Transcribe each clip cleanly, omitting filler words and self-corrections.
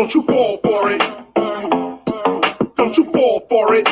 Don't you fall for it. Don't you fall for it.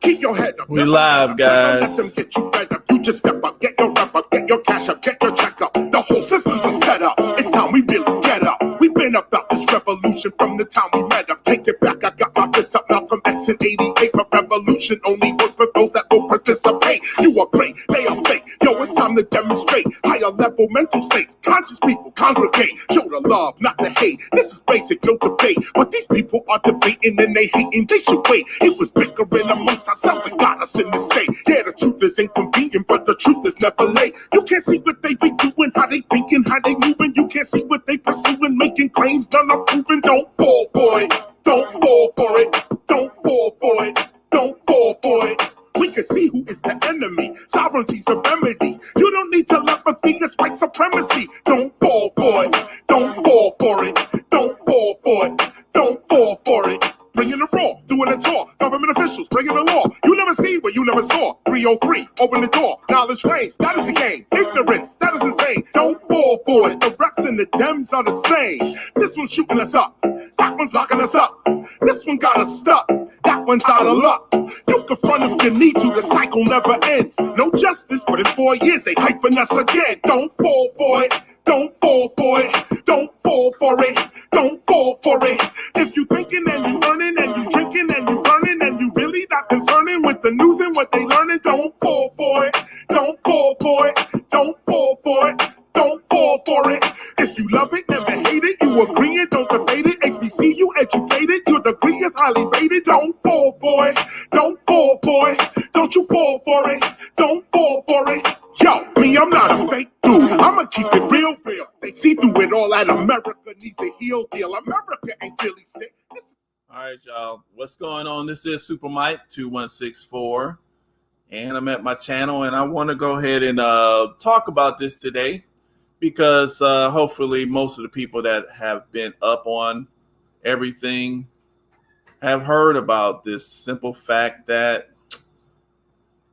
Keep your head up. We live, guys. Let them get you fed up. You just step up, get your rep up, get your cash up, get your check up. The whole system's a setup. It's time we really get up. We've been about this revolution from the time we met up. Take it back, I got my fist up. Malcolm X in 88. A revolution only works for those that will participate. You are great, they are fake. Yo, it's time to demonstrate higher level mental states. Conscious people congregate. Show the love, not the hate. This is basic, no debate. But these people are debating and they hating. They should wait. It was bickering amongst ourselves and got us in this state. Yeah, the truth is inconvenient, but the truth is never late. You can't see what they be doing, how they thinking, how they moving. You can't see what they pursuing, making claims none are proven. Don't fall for it. Don't fall for it. Don't fall for it. Don't fall for it. We can see who is the enemy. Sovereignty's the remedy. You don't need telepathy, it's white supremacy. Don't fall for it. Don't fall for it. Don't fall for it. Don't fall for it. Bringing the raw, doing a tour. Government officials bringing the law. You never see what you never saw. 303, open the door. Knowledge reigns, that is the game. Ignorance, that is insane. Don't fall for it. The reps and the Dems are the same. This one's shooting us up. That one's locking us up. This one got us stuck. That one's out of luck. You can front if you need to. The cycle never ends. No justice, but in 4 years they hyping us again. Don't fall for it. Don't fall for it. Don't fall for it. Don't fall for it. If you thinking and you learning and you drinking and you burning and you really not concerning with the news and what they learning, don't fall for it. Don't fall for it. Don't fall for it. Don't fall for it. If you love it, never hate it. You agree it, don't debate it. HBC, you educated. Your degree is highly rated. Don't fall for it. Don't fall for it. Don't you fall for it. Don't fall for it. Yo, me, I'm not a fake dude. I'ma keep it real, real. They see through it all that America needs a heel deal. America ain't really sick. All right, y'all. What's going on? This is Super Mike 2164. And I'm at my channel, and I want to go ahead and talk about this today because hopefully most of the people that have been up on everything have heard about this simple fact that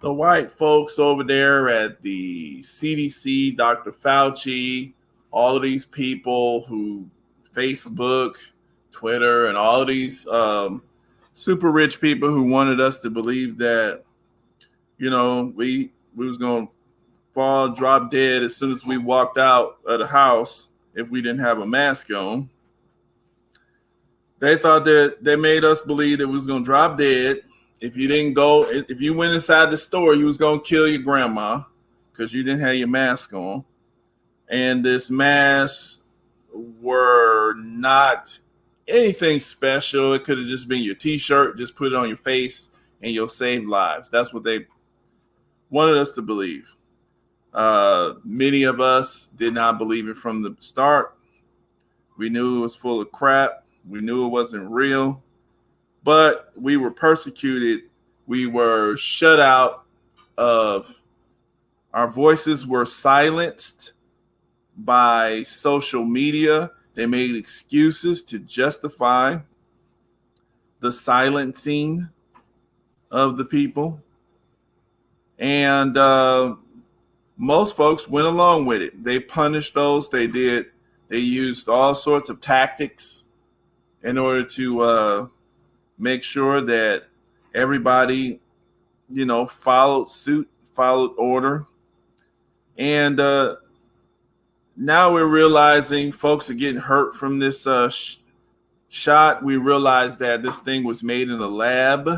the white folks over there at the CDC, Dr. Fauci, all of these people who Facebook, Twitter, and all of these super rich people who wanted us to believe that, you know, we was going to fall, drop dead as soon as we walked out of the house if we didn't have a mask on. They thought that they made us believe that we was going to drop dead. If you didn't go, if you went inside the store, you was going to kill your grandma because you didn't have your mask on. And this masks were not anything special. It could have just been your T-shirt. Just put it on your face and you'll save lives. That's what they wanted us to believe. Many of us did not believe it from the start. We knew it was full of crap. We knew it wasn't real. But we were persecuted. We were shut out of, our voices were silenced by social media. They made excuses to justify the silencing of the people. And most folks went along with it. They punished those. They used all sorts of tactics in order to make sure that everybody, you know, followed suit, followed order. And now we're realizing folks are getting hurt from this shot. We realized that this thing was made in a lab.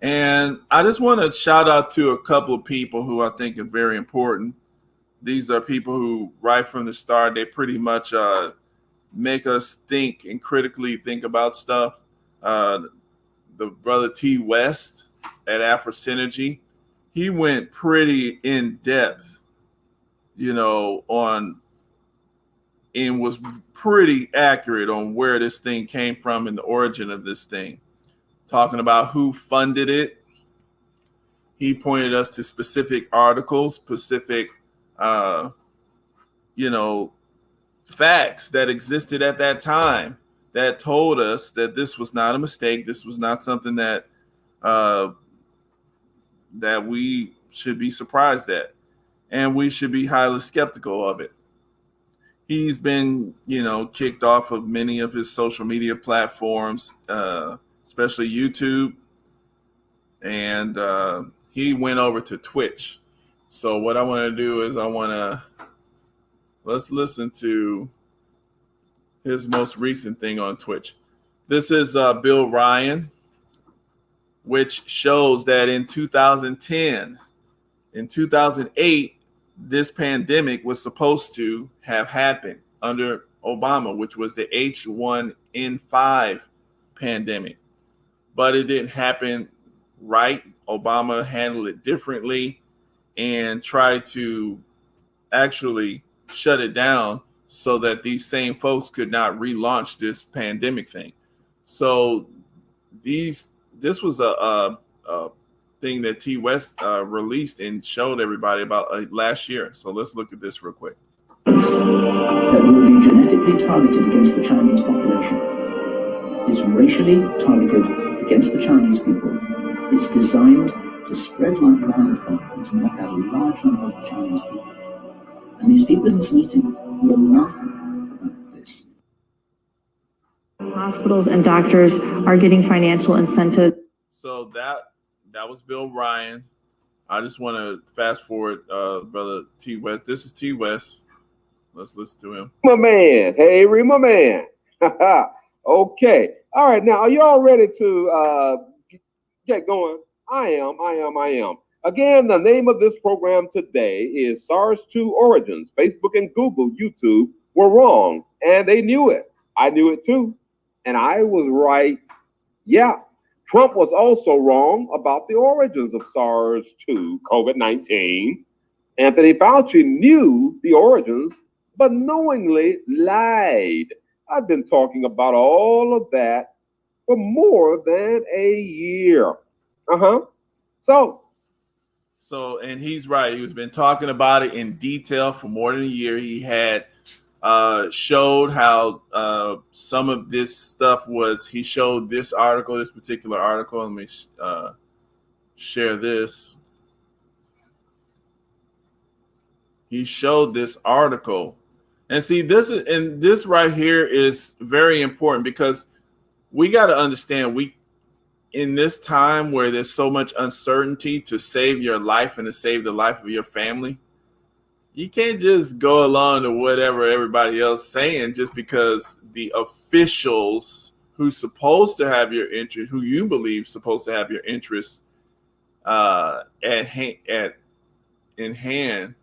And I just want to shout out to a couple of people who I think are very important. These are people who, right from the start, they pretty much make us think and critically think about stuff. The brother T West at Afro Synergy, he went pretty in depth, you know, on, and was pretty accurate on where this thing came from and the origin of this thing. Talking about who funded it. He pointed us to specific articles, specific, you know, facts that existed at that time that told us that this was not a mistake. This was not something that that we should be surprised at, and we should be highly skeptical of it. He's been, kicked off of many of his social media platforms, especially YouTube, and he went over to Twitch. So what I want to do is let's listen to his most recent thing on Twitch. This is Bill Ryan, which shows that in 2010, in 2008, this pandemic was supposed to have happened under Obama, which was the H1N5 pandemic. But it didn't happen right. Obama handled it differently and tried to actually shut it down so that these same folks could not relaunch this pandemic thing. So this was a thing that T West released and showed everybody about last year. So let's look at this real quick. That will be genetically targeted against the Chinese population. It's racially targeted against the Chinese people. It's designed to spread like wildfire and to knock out a large number of the Chinese people. And these people in this meeting will laugh about this. Hospitals and doctors are getting financial incentives. So that was Bill Ryan. I just want to fast forward, brother T West. This is T West. Let's listen to him. My man. Hey, my man. Okay. All right. Now, are y'all ready to get going? I am. Again, the name of this program today is SARS-2 Origins. Facebook and Google, YouTube were wrong, and they knew it. I knew it too, and I was right. Yeah. Trump was also wrong about the origins of SARS-2, COVID-19. Anthony Fauci knew the origins, but knowingly lied. I've been talking about all of that for more than a year. So, and he's right. He's been talking about it in detail for more than a year. He had showed how some of this stuff was. He showed this article, this particular article. Let me share this. He showed this article, and see, this right here is very important because we got to understand in this time where there's so much uncertainty, to save your life and to save the life of your family, you can't just go along to whatever everybody else is saying just because the officials who's supposed to have your interest, who you believe supposed to have your interest in hand,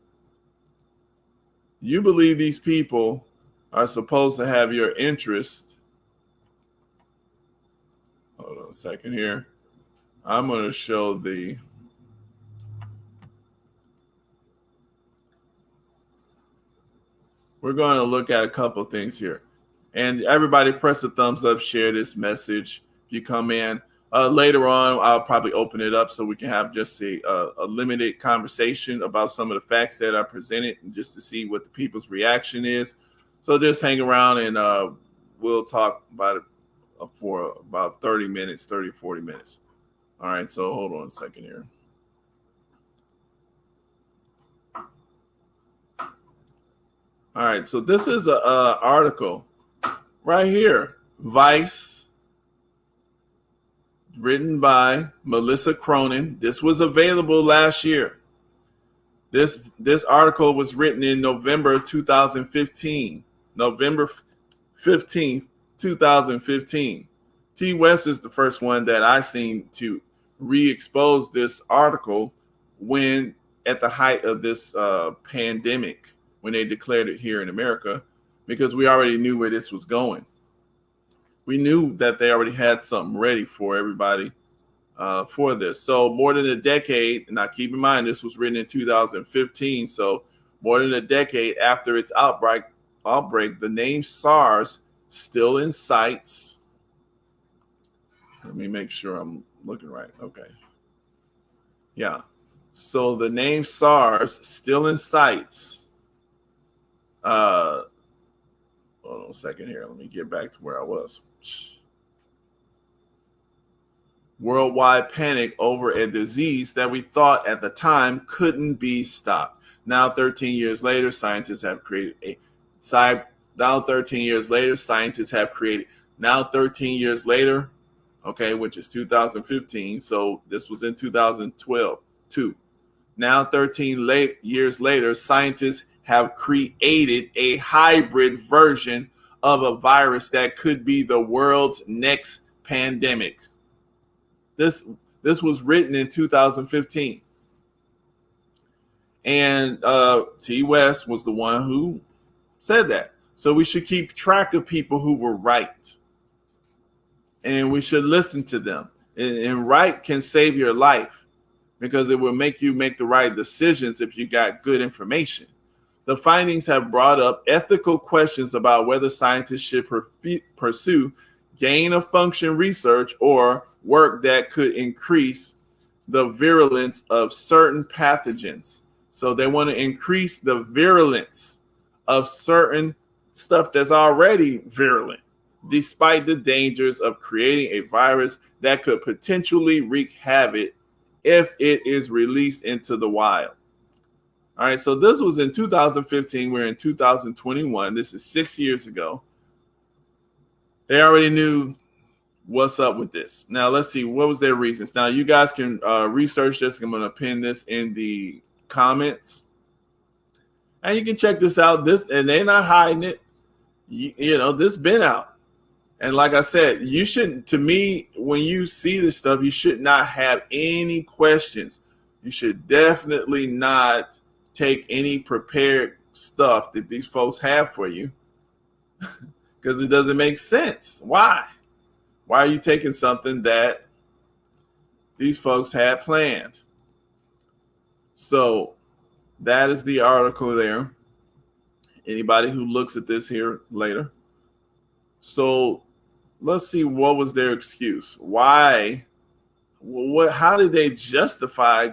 you believe these people are supposed to have your interest. Hold on a second here. I'm going to show we're going to look at a couple of things here. And everybody press the thumbs up, share this message. If you come in later on, I'll probably open it up so we can have just a limited conversation about some of the facts that I presented and just to see what the people's reaction is. So just hang around and we'll talk about it for about 30 minutes, 30, 40 minutes. All right, so hold on a second here. All right, so this is an article right here, Vice, written by Melissa Cronin. This was available last year. This article was written in November 2015, November 15th, 2015. T West is the first one that I seen to re-expose this article when at the height of this pandemic, when they declared it here in America, because we already knew where this was going. We knew that they already had something ready for everybody for this. So more than a decade, now keep in mind, this was written in 2015. So more than a decade after its outbreak, the name SARS still in sights. Let me make sure I'm looking right. Okay. Yeah. So the name SARS still in sights. Hold on a second here. Let me get back to where I was. Worldwide panic over a disease that we thought at the time couldn't be stopped. Now, 13 years later, scientists have created Now 13 years later, scientists have created. Now 13 years later, okay, which is 2015. So this was in 2012 too. Now 13 years later, scientists have created a hybrid version of a virus that could be the world's next pandemic. This was written in 2015. And T. West was the one who said that. So we should keep track of people who were right. And we should listen to them. And right can save your life because it will make you make the right decisions if you got good information. The findings have brought up ethical questions about whether scientists should pursue gain-of-function research or work that could increase the virulence of certain pathogens. So they want to increase the virulence of certain stuff that's already virulent, despite the dangers of creating a virus that could potentially wreak havoc if it is released into the wild. All right, so this was in 2015. We're in 2021. This is 6 years ago. They already knew what's up with this. Now, let's see. What was their reasons? Now, you guys can research this. I'm going to pin this in the comments. And you can check this out. This, and they're not hiding it. You know, this been out. And like I said, you shouldn't, to me, when you see this stuff, you should not have any questions. You should definitely not take any prepared stuff that these folks have for you because it doesn't make sense. Why? Why are you taking something that these folks had planned? So that is the article there. Anybody who looks at this here later. So let's see, what was their excuse? Why? How did they justify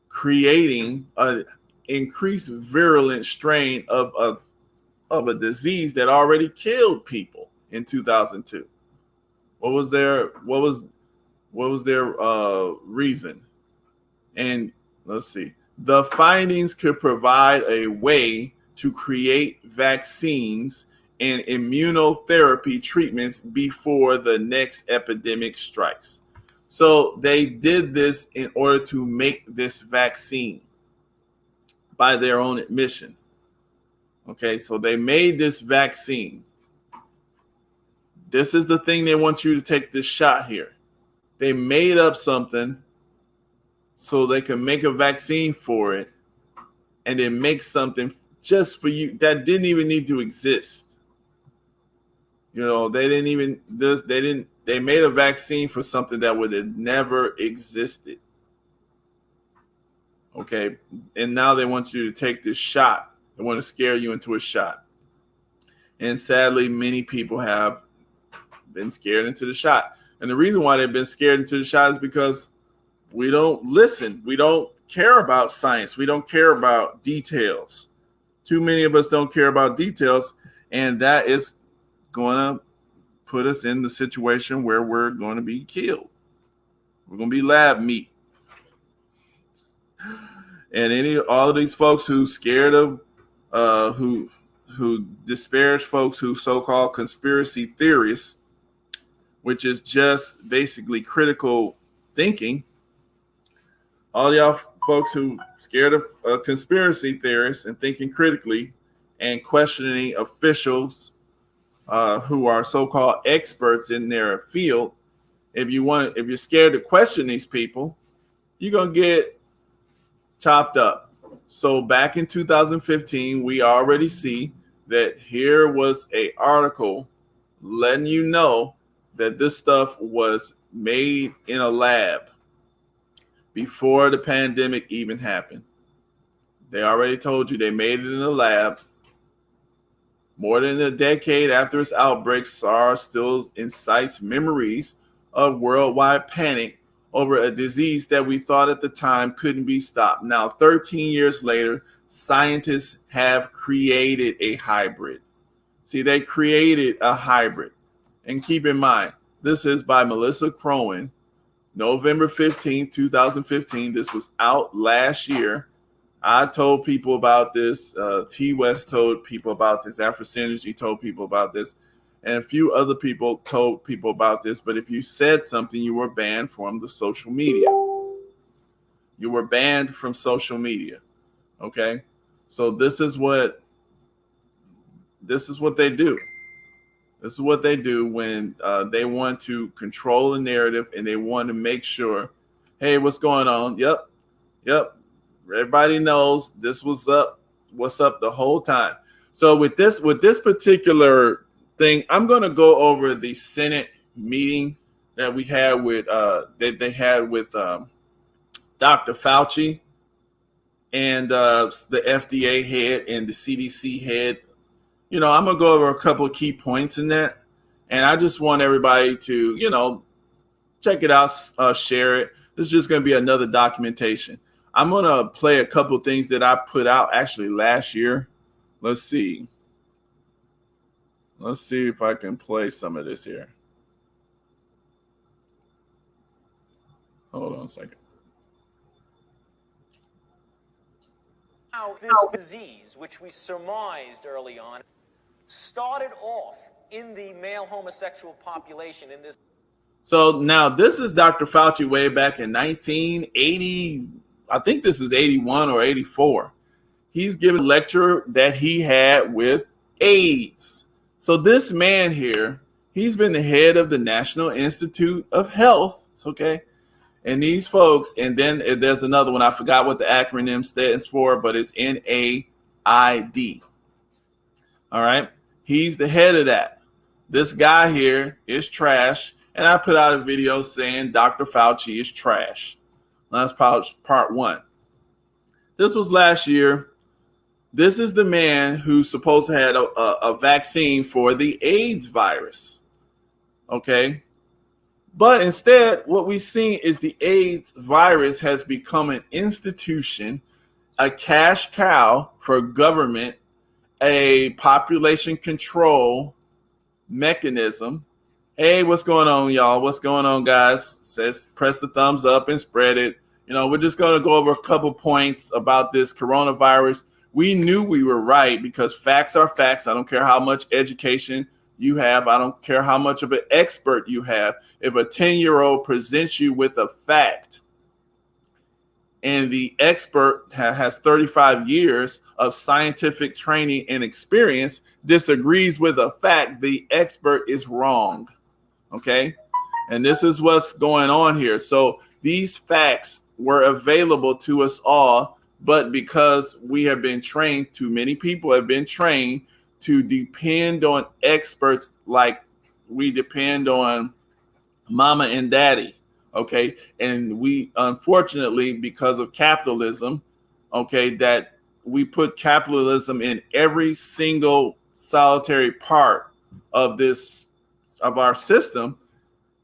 creating an increased virulent strain of a disease that already killed people in 2002? What was their reason? And let's see. The findings could provide a way to create vaccines and immunotherapy treatments before the next epidemic strikes. So they did this in order to make this vaccine by their own admission. Okay, so they made this vaccine. This is the thing they want you to take this shot here. They made up something so they can make a vaccine for it and then make something just for you that didn't even need to exist. You know, they made a vaccine for something that would have never existed. Okay, and now they want you to take this shot. They want to scare you into a shot. And sadly, many people have been scared into the shot. And the reason why they've been scared into the shot is because we don't listen. We don't care about science. We don't care about details. Too many of us don't care about details, and that is going to put us in the situation where we're going to be killed. We're going to be lab meat. And all of these folks who scared of, who disparage folks who so-called conspiracy theorists, which is just basically critical thinking. All y'all folks who scared of conspiracy theorists and thinking critically and questioning officials who are so-called experts in their field, if you're scared to question these people, you're gonna get chopped up. So back in 2015, we already see that here was an article letting you know that this stuff was made in a lab before the pandemic even happened. They already told you they made it in a lab. More than a decade after its outbreak, SARS still incites memories of worldwide panic over a disease that we thought at the time couldn't be stopped. Now, 13 years later, scientists have created a hybrid. See, they created a hybrid. And keep in mind, this is by Melissa Crowan, November 15, 2015. This was out last year. I told people about this. T West told people about this. Afro Synergy told people about this. And a few other people told people about this. But if you said something, you were banned from the social media. You were banned from social media. Okay? So this is what they do. This is what they do when they want to control the narrative and they want to make sure, hey, what's going on? Yep. Everybody knows this was up. What's up the whole time? So with this particular thing, I'm going to go over the Senate meeting that we had with that they had with Dr. Fauci and the FDA head and the CDC head. You know, I'm going to go over a couple of key points in that. And I just want everybody to, you know, check it out, share it. This is just going to be another documentation. I'm going to play a couple of things that I put out actually last year. Let's see. Let's see if I can play some of this here. Hold on a second. Now, this disease, which we surmised early on, started off in the male homosexual population in this. So now this is Dr. Fauci way back in 1980. I think this is 81 or 84. He's given a lecture that he had with AIDS. So this man here, he's been the head of the National Institute of Health. Okay. And these folks, and then there's another one. I forgot what the acronym stands for, but it's NAID. All right. He's the head of that. This guy here is trash. And I put out a video saying Dr. Fauci is trash. That's part one. This was last year. This is the man who's supposed to have a vaccine for the AIDS virus. Okay. But instead, what we've seen is the AIDS virus has become an institution, a cash cow for government, a population control mechanism. Hey, what's going on, y'all? What's going on, guys? Says press the thumbs up and spread it. You know, we're just going to go over a couple points about this coronavirus. We knew we were right because facts are facts. I don't care how much education you have. I don't care how much of an expert you have. If a 10-year-old presents you with a fact and the expert has 35 years of scientific training and experience, disagrees with a fact, the expert is wrong. Okay. And this is what's going on here. So these facts were available to us all, but because we have been trained, too many people have been trained to depend on experts like we depend on mama and daddy. Okay. And we, unfortunately, because of capitalism, okay, that we put capitalism in every single solitary part of our system,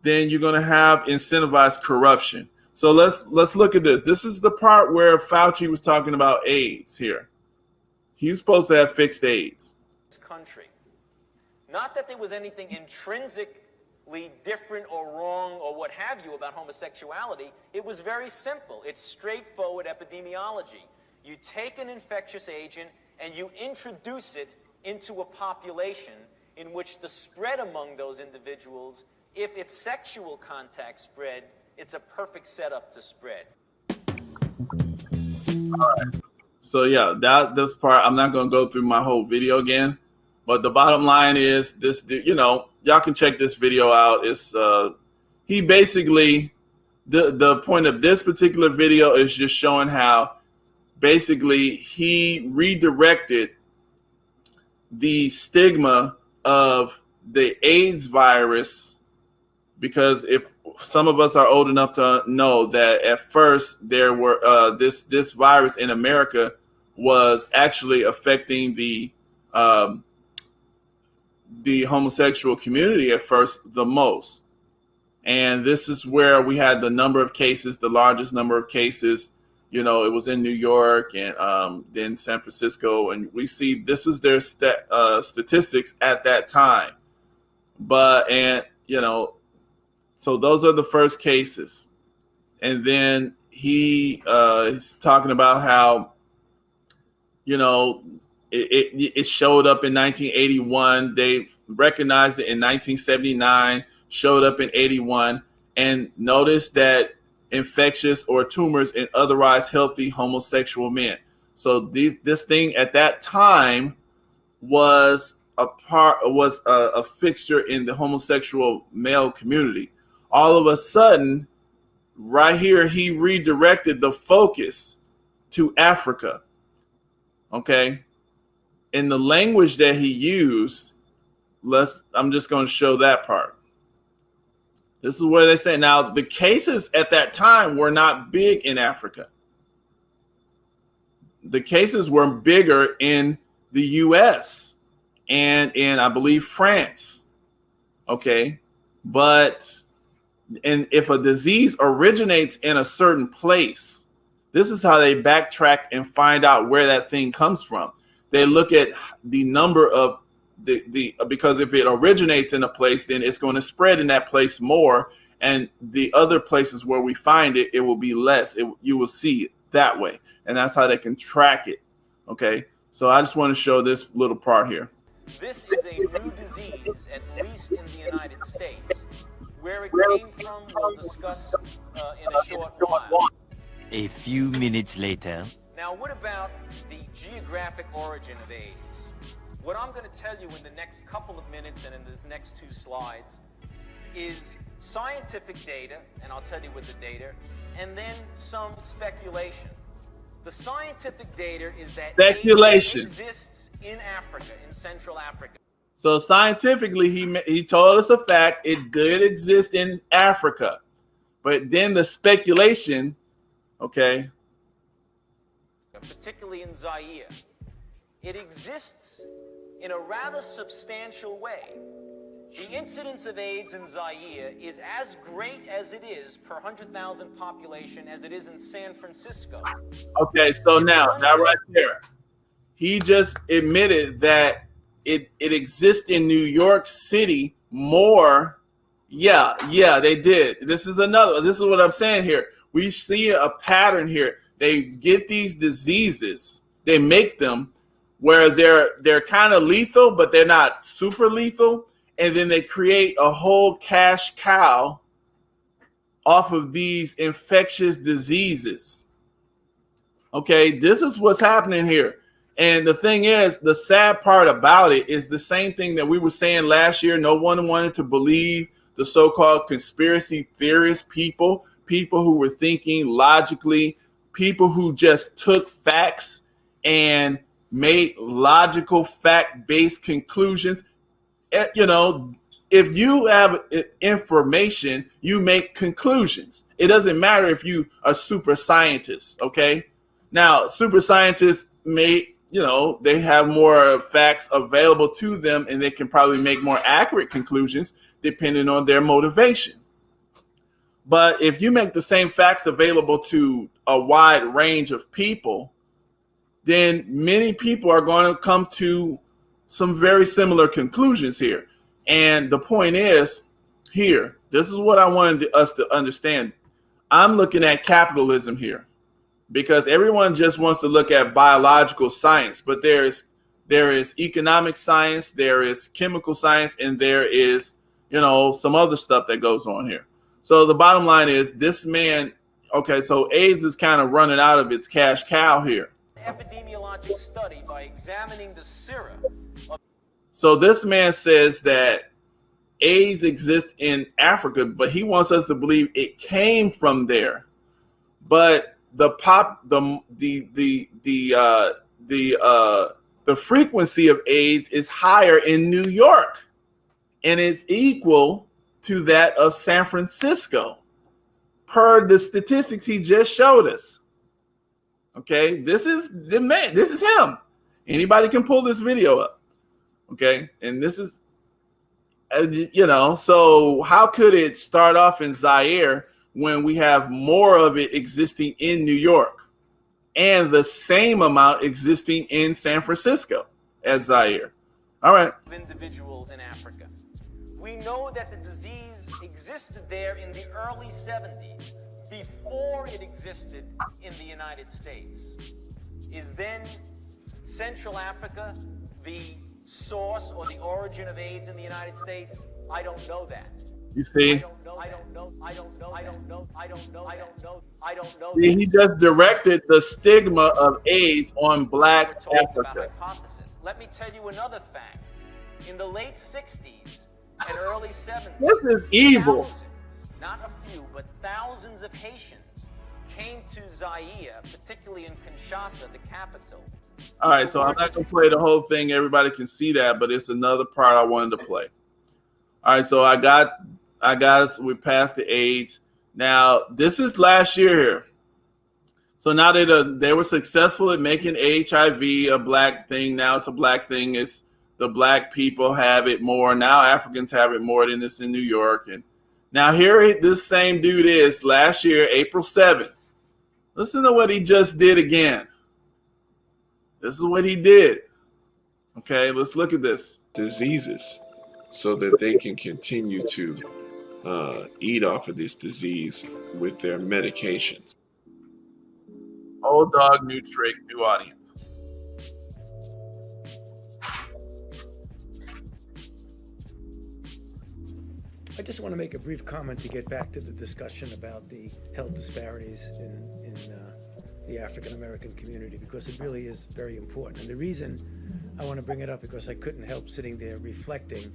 then you're going to have incentivized corruption. So let's look at this. This is the part where Fauci was talking about AIDS here. He was supposed to have fixed AIDS. Country. Not that there was anything intrinsically different or wrong or what have you about homosexuality. It was very simple. It's straightforward epidemiology. You take an infectious agent and you introduce it into a population in which the spread among those individuals, if it's sexual contact spread, it's a perfect setup to spread. All right. So yeah, this part, I'm not going to go through my whole video again, but the bottom line is this, you know, y'all can check this video out. It's he basically, the point of this particular video is just showing how basically he redirected the stigma of the AIDS virus, because if some of us are old enough to know that at first there were this virus in America was actually affecting the homosexual community at first the most. And this is where we had the number of cases, the largest number of cases. You know, it was in New York and then San Francisco. And we see this is their statistics at that time. So those are the first cases. And then he is talking about how you know, it showed up in 1981. They recognized it in 1979, showed up in 81, and noticed that infectious or tumors in otherwise healthy homosexual men. So this thing at that time was a fixture in the homosexual male community. All of a sudden, right here, he redirected the focus to Africa. Okay. In the language that he used, I'm just going to show that part. This is where they say, now the cases at that time were not big in Africa. The cases were bigger in the US and in, I believe, France. Okay. And if a disease originates in a certain place, this is how they backtrack and find out where that thing comes from. They look at the number of because if it originates in a place, then it's going to spread in that place more. And the other places where we find it, it will be less. You will see it that way. And that's how they can track it. Okay. So I just want to show this little part here. This is a new disease, at least in the United States. Where it came from, we'll discuss in a short while. A few minutes later. Now, what about the geographic origin of AIDS? What I'm going to tell you in the next couple of minutes and in these next two slides is scientific data, and I'll tell you what the data, and then some speculation. The scientific data is that AIDS exists in Africa, in Central Africa. So scientifically, he told us a fact. It did exist in Africa. But then the speculation, okay. Particularly in Zaire. It exists in a rather substantial way. The incidence of AIDS in Zaire is as great as it is per 100,000 population as it is in San Francisco. Okay, so now right there, he just admitted that it exists in New York City more. Yeah, they did. This is what I'm saying here. We see a pattern here. They get these diseases, they make them where they're kind of lethal, but they're not super lethal. And then they create a whole cash cow off of these infectious diseases. Okay, this is what's happening here. And the thing is, the sad part about it is the same thing that we were saying last year. No one wanted to believe the so-called conspiracy theorist people who were thinking logically, people who just took facts and made logical fact-based conclusions. You know, if you have information, you make conclusions. It doesn't matter if you are super scientists, okay? Now, super scientists they have more facts available to them, and they can probably make more accurate conclusions depending on their motivation. But if you make the same facts available to a wide range of people, then many people are going to come to some very similar conclusions here. And the point is here, this is what I wanted us to understand. I'm looking at capitalism here because everyone just wants to look at biological science, but there is economic science, there is chemical science, and there is, some other stuff that goes on here. So the bottom line is this man, okay, so AIDS is kind of running out of its cash cow here. Epidemiologic study by examining the sera. So this man says that AIDS exists in Africa, but he wants us to believe it came from there. But the frequency of AIDS is higher in New York, and it's equal to that of San Francisco, per the statistics he just showed us. Okay, this is the man. This is him. Anybody can pull this video up. Okay, and this is, so how could it start off in Zaire when we have more of it existing in New York and the same amount existing in San Francisco as Zaire? All right. Individuals in Africa. We know that the disease existed there in the early 70s, before it existed in the United States. Is then Central Africa the source or the origin of AIDS in the United States? I don't know that. You see? I don't know. He just directed the stigma of AIDS on Black Africa. Hypothesis. Let me tell you another fact. In the late 60s and early 70s, This is evil. thousands, not a few, but thousands of Haitians came to Zaire, particularly in Kinshasa, the capital. All right, so I'm not going to play the whole thing. Everybody can see that, but it's another part I wanted to play. All right, so I got us. We passed the AIDS. Now, this is last year here. So now they were successful at making HIV a Black thing. Now it's a Black thing. It's the Black people have it more. Now Africans have it more than it's in New York. And now here this same dude is last year, April 7th. Listen to what he just did again. This is what he did. Okay, let's look at this. Diseases so that they can continue to eat off of this disease with their medications. Old dog, new trick, new audience. I just want to make a brief comment to get back to the discussion about the health disparities in the African American community, because it really is very important. And the reason I want to bring it up, because I couldn't help sitting there reflecting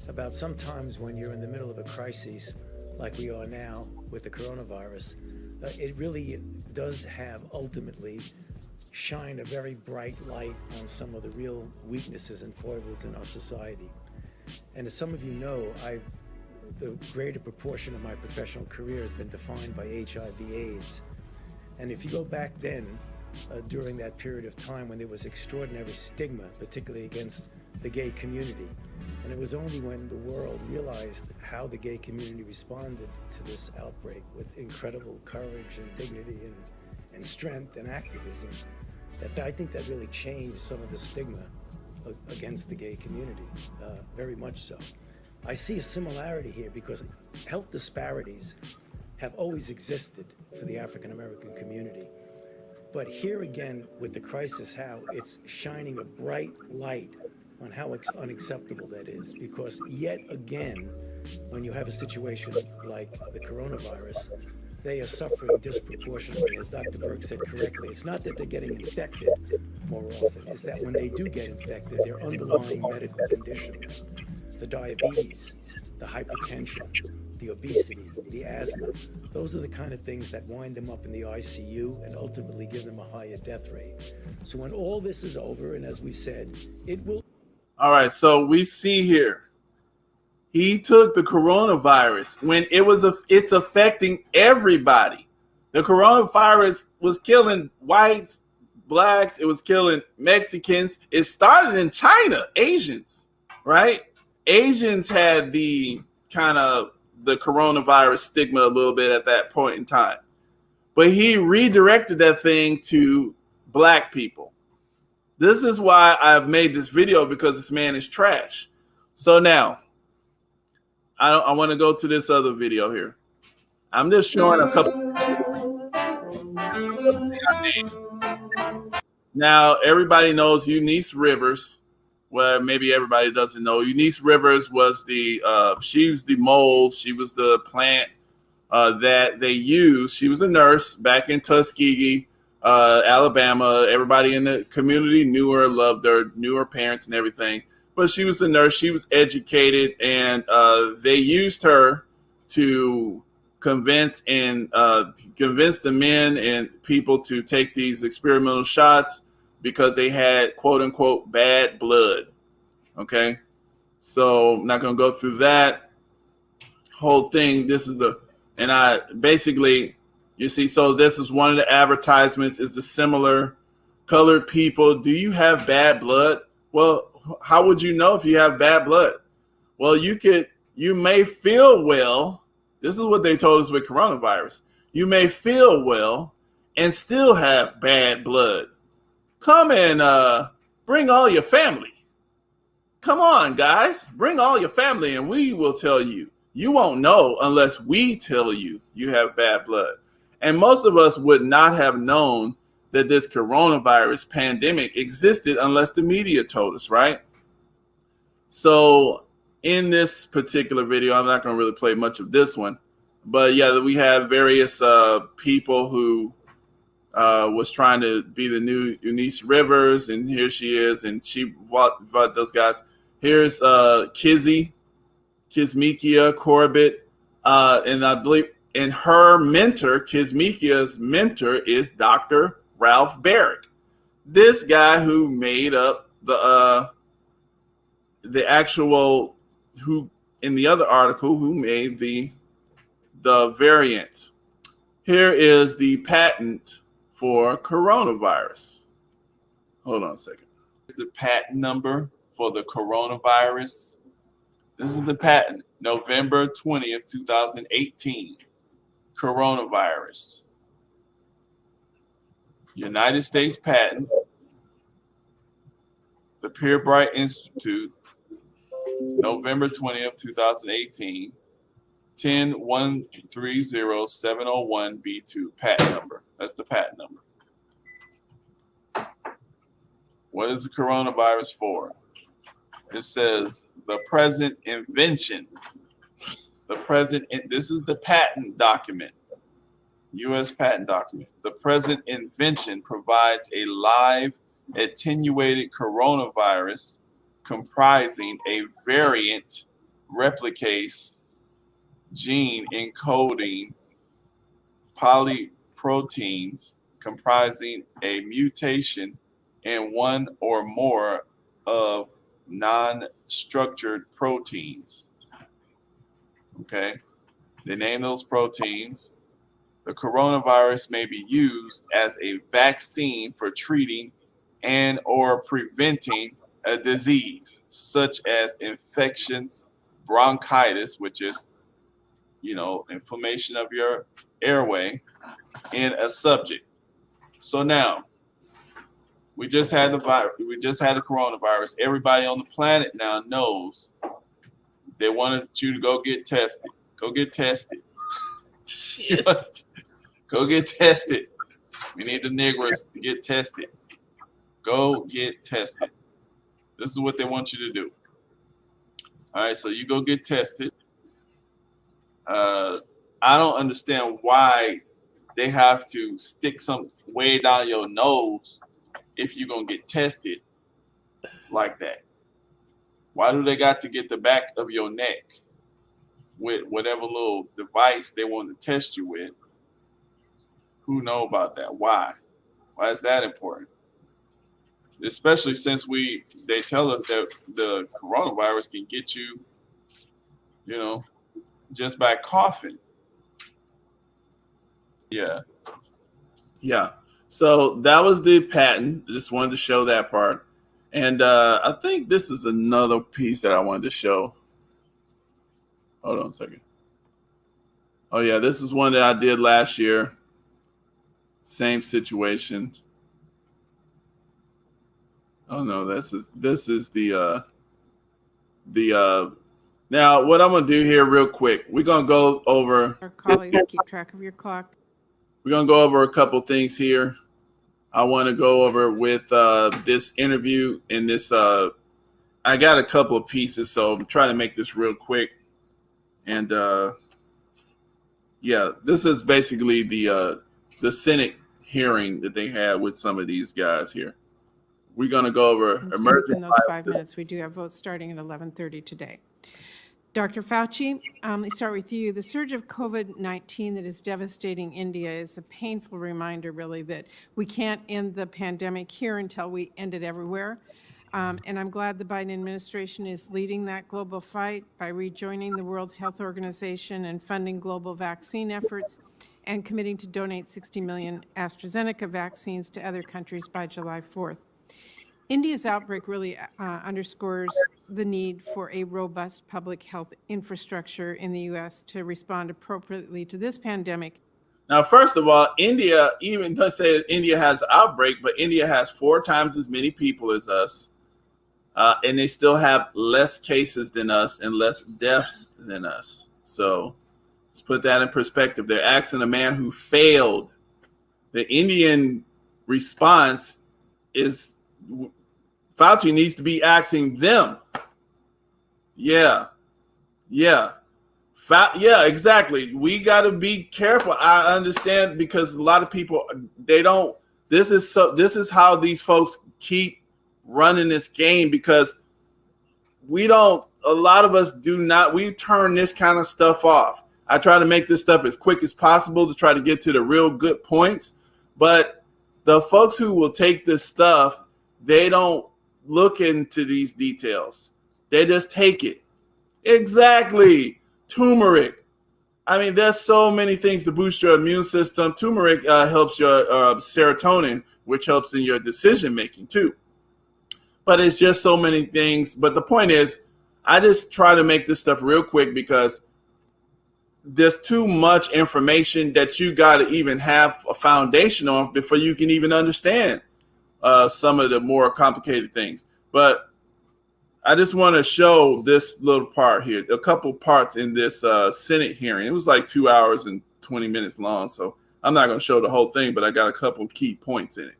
about sometimes when you're in the middle of a crisis like we are now with the coronavirus, it really does have ultimately shine a very bright light on some of the real weaknesses and foibles in our society. And as some of you know, the greater proportion of my professional career has been defined by HIV/AIDS. And if you go back then, during that period of time when there was extraordinary stigma, particularly against the gay community, and it was only when the world realized how the gay community responded to this outbreak with incredible courage and dignity and strength and activism, that I think that really changed some of the stigma against the gay community, very much so. I see a similarity here because health disparities have always existed for the African American community. But here again, with the crisis, how it's shining a bright light on how unacceptable that is. Because yet again, when you have a situation like the coronavirus, they are suffering disproportionately. As Dr. Berg said correctly, it's not that they're getting infected more often, it's that when they do get infected, their underlying medical conditions, the diabetes, the hypertension, the obesity, the asthma, those are the kind of things that wind them up in the ICU and ultimately give them a higher death rate. So when all this is over, and as we said, it will. All right, so we see here, he took the coronavirus when it's affecting everybody. The coronavirus was killing whites, Blacks, it was killing Mexicans. It started in China, Asians, right? Asians had the kind of the coronavirus stigma a little bit at that point in time. But he redirected that thing to Black people. This is why I've made this video, because this man is trash. So now, I want to go to this other video here. I'm just showing a couple. Now, everybody knows Eunice Rivers. Well, maybe everybody doesn't know. Eunice Rivers was she was the mold. She was the plant that they used. She was a nurse back in Tuskegee, Alabama. Everybody in the community knew her, loved her, knew her parents and everything. But she was a nurse. She was educated, and they used her to convince the men and people to take these experimental shots because they had quote unquote bad blood. Okay, so I'm not going to go through that whole thing. You see, so this is one of the advertisements, is the similar colored people. Do you have bad blood? Well, how would you know if you have bad blood? Well, you may feel well. This is what they told us with coronavirus. You may feel well and still have bad blood. Come and bring all your family. Come on, guys, bring all your family and we will tell you. You won't know unless we tell you you have bad blood. And most of us would not have known that this coronavirus pandemic existed unless the media told us, right? So in this particular video, I'm not going to really play much of this one, but yeah, we have various people who was trying to be the new Eunice Rivers, and here she is, and she bought those guys. Here's Kismikia Corbett, and I believe, and her mentor, Kismikia's mentor, is Dr. Ralph Barrick, this guy who made up the actual, who in the other article, who made the variant. Here is the patent for coronavirus. Hold on a second. This is the patent number for the coronavirus. This is the patent, November 20th, 2018. Coronavirus. United States patent. The Pierbright Institute, November 20th, 2018. 10130-701B2 patent number. That's the patent number. What is the coronavirus for? It says the present invention. This is the patent document, U.S. patent document. The present invention provides a live attenuated coronavirus comprising a variant replicase gene encoding polyproteins comprising a mutation in one or more of non-structured proteins. Okay, they name those proteins. The coronavirus may be used as a vaccine for treating and or preventing a disease such as infections, bronchitis, which is, you know, inflammation of your airway, in a subject. So now, we just had the virus. We just had the coronavirus. Everybody on the planet now knows they wanted you to go get tested. Go get tested. Go get tested. We need the Negroes to get tested. Go get tested. This is what they want you to do. All right, so you go get tested. I don't understand why they have to stick some way down your nose if you're going to get tested like that. Why do they got to get the back of your neck with whatever little device they want to test you with? Who know about that? Why? Why is that important? Especially since they tell us that the coronavirus can get you, you know, just by coughing. Yeah. So that was the patent. Just wanted to show that part. And I think this is another piece that I wanted to show. Hold on a second. Oh yeah, this is one that I did last year. Same situation. Oh no, this is the now what I'm gonna do here real quick. We're gonna go over. Our colleagues, keep track of your clock. We're gonna go over a couple things here. I want to go over with this interview and this. I got a couple of pieces, so I'm trying to make this real quick. And yeah, this is basically the Senate hearing that they had with some of these guys here. We're gonna go over emerging. In those 5 minutes, we do have votes starting at 11:30 today. Dr. Fauci, let me start with you. The surge of COVID-19 that is devastating India is a painful reminder, really, that we can't end the pandemic here until we end it everywhere. And I'm glad the Biden administration is leading that global fight by rejoining the World Health Organization and funding global vaccine efforts and committing to donate 60 million AstraZeneca vaccines to other countries by July 4th. India's outbreak really underscores the need for a robust public health infrastructure in the U.S. to respond appropriately to this pandemic. Now, first of all, India, even let's say India has an outbreak, but India has 4 times as many people as us, and they still have less cases than us and less deaths than us. So let's put that in perspective. They're asking a man who failed. The Indian response is Fauci needs to be asking them. Yeah. Yeah, exactly. We got to be careful. I understand, because a lot of people, they don't. This is how these folks keep running this game, because we don't. A lot of us do not. We turn this kind of stuff off. I try to make this stuff as quick as possible to try to get to the real good points, but the folks who will take this stuff, they don't look into these details. They just take it. Exactly. Turmeric. I mean, there's so many things to boost your immune system. Turmeric helps your serotonin, which helps in your decision making too. But it's just so many things. But the point is, I just try to make this stuff real quick, because there's too much information that you got to even have a foundation on before you can even understand some of the more complicated things. But I just want to show this little part here, a couple parts in this Senate hearing. It was like 2 hours and 20 minutes long, so I'm not going to show the whole thing, but I got a couple key points in it.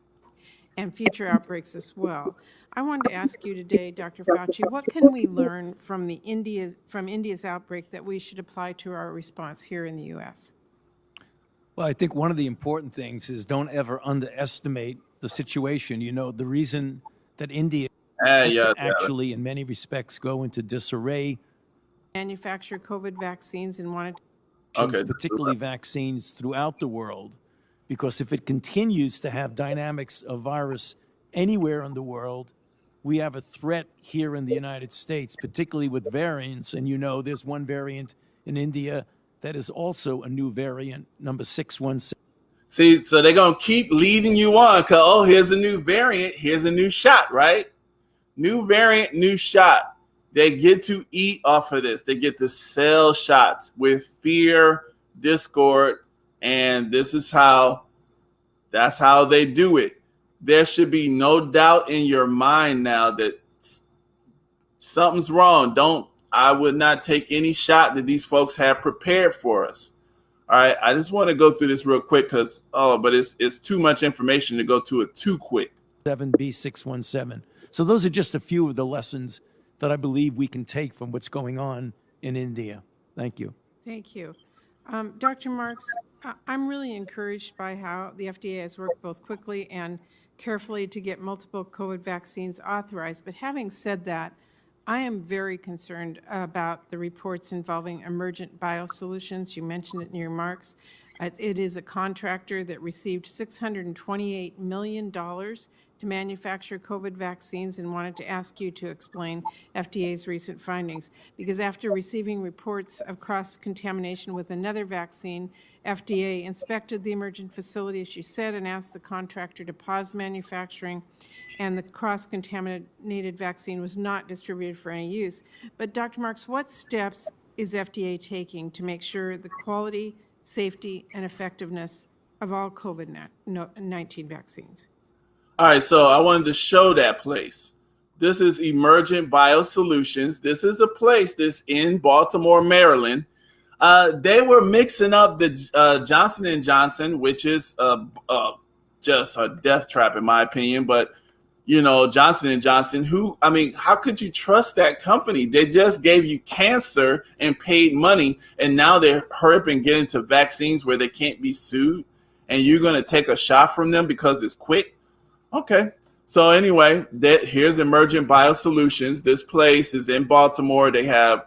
And future outbreaks as well. I wanted to ask you today, Dr. Fauci, what can we learn from India's outbreak that we should apply to our response here in the U.S.? Well, I think one of the important things is don't ever underestimate the situation. You know, the reason that India actually, in many respects, go into disarray. Manufacture COVID vaccines and wanted to particularly vaccines throughout the world, because if it continues to have dynamics of virus anywhere in the world, we have a threat here in the United States, particularly with variants. And you know, there's one variant in India that is also a new variant, number 617. See, so they're going to keep leading you on, because, oh, here's a new variant, here's a new shot, right? New variant, new shot. They get to eat off of this. They get to sell shots with fear, discord, and that's how they do it. There should be no doubt in your mind now that something's wrong. I would not take any shot that these folks have prepared for us. All right, I just want to go through this real quick, because but it's too much information to go to it too quick. 7B617. So those are just a few of the lessons that I believe we can take from what's going on in India. Thank you. Thank you. Dr. Marks, I'm really encouraged by how the FDA has worked both quickly and carefully to get multiple COVID vaccines authorized. But having said that, I am very concerned about the reports involving Emergent Biosolutions. You mentioned it in your remarks. It is a contractor that received $628 million to manufacture COVID vaccines, and wanted to ask you to explain FDA's recent findings. Because after receiving reports of cross-contamination with another vaccine, FDA inspected the Emergent facility, as you said, and asked the contractor to pause manufacturing, and the cross-contaminated vaccine was not distributed for any use. But Dr. Marks, what steps is FDA taking to make sure the quality, safety, and effectiveness of all COVID-19 vaccines? All right, so I wanted to show that place. This is Emergent Biosolutions. This is a place that's in Baltimore, Maryland. They were mixing up the Johnson & Johnson, which is just a death trap in my opinion. But, you know, Johnson & Johnson, how could you trust that company? They just gave you cancer and paid money, and now they're hurry and get into vaccines where they can't be sued, and you're going to take a shot from them because it's quick? Okay. So anyway, here's Emergent Biosolutions. This place is in Baltimore. They have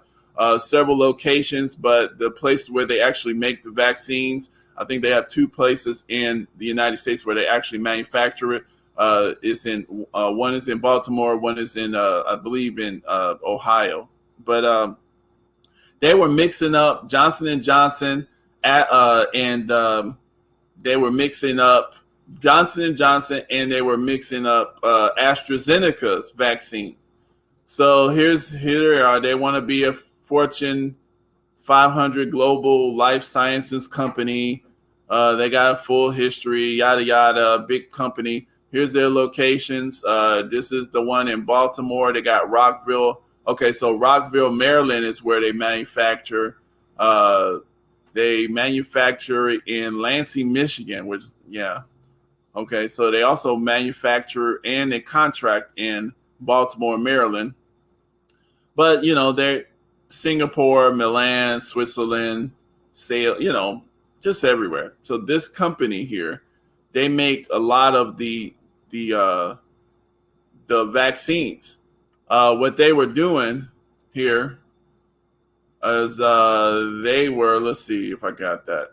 several locations, but the place where they actually make the vaccines, I think they have 2 places in the United States where they actually manufacture it. One is in Baltimore, one is in I believe in Ohio. But they were mixing up Johnson & Johnson and they were mixing up Johnson & Johnson, and they were mixing up AstraZeneca's vaccine. So here they are. They want to be a Fortune 500 global life sciences company. They got a full history, yada, yada, big company. Here's their locations. This is the one in Baltimore. They got Rockville. Okay, so Rockville, Maryland is where they manufacture. They manufacture in Lansing, Michigan, which, yeah. Okay, so they also manufacture and they contract in Baltimore, Maryland. But, you know, they're Singapore, Milan, Switzerland, just everywhere. So this company here, they make a lot of the vaccines. What they were doing here is they were, let's see if I got that.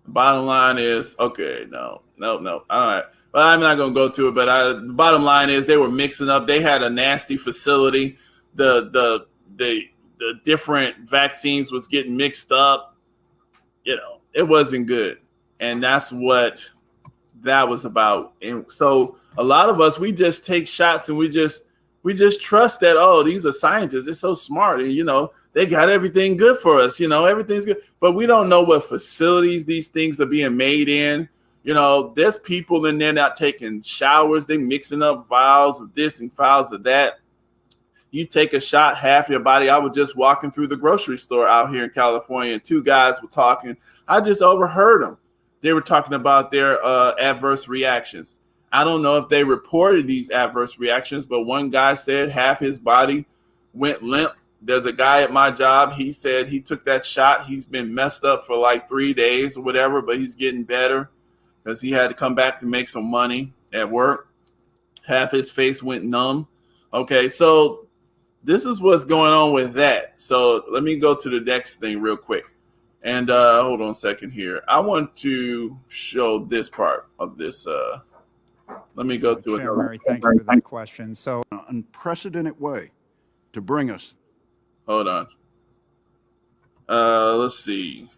The bottom line is, okay, no. All right. Well, I'm not going to go to it, but the bottom line is they were mixing up. They had a nasty facility. The different vaccines was getting mixed up. You know, it wasn't good. And that's what that was about. And so a lot of us, we just take shots and we just trust that, oh, these are scientists. They're so smart. And, you know, they got everything good for us. You know, everything's good. But we don't know what facilities these things are being made in. You know, there's people in there not taking showers. They mixing up vials of this and vials of that. You take a shot, half your body. I was just walking through the grocery store out here in California, and two guys were talking. I just overheard them. They were talking about their adverse reactions. I don't know if they reported these adverse reactions, but one guy said half his body went limp. There's a guy at my job. He said he took that shot. He's been messed up for like 3 days or whatever, but he's getting better because he had to come back to make some money at work. Half his face went numb. Okay, so this is what's going on with that. So let me go to the next thing real quick. And hold on a second here. I want to show this part of this. Let me go to Chair Murray, thank you for that question. So, an unprecedented way to bring us. Hold on. Let's see.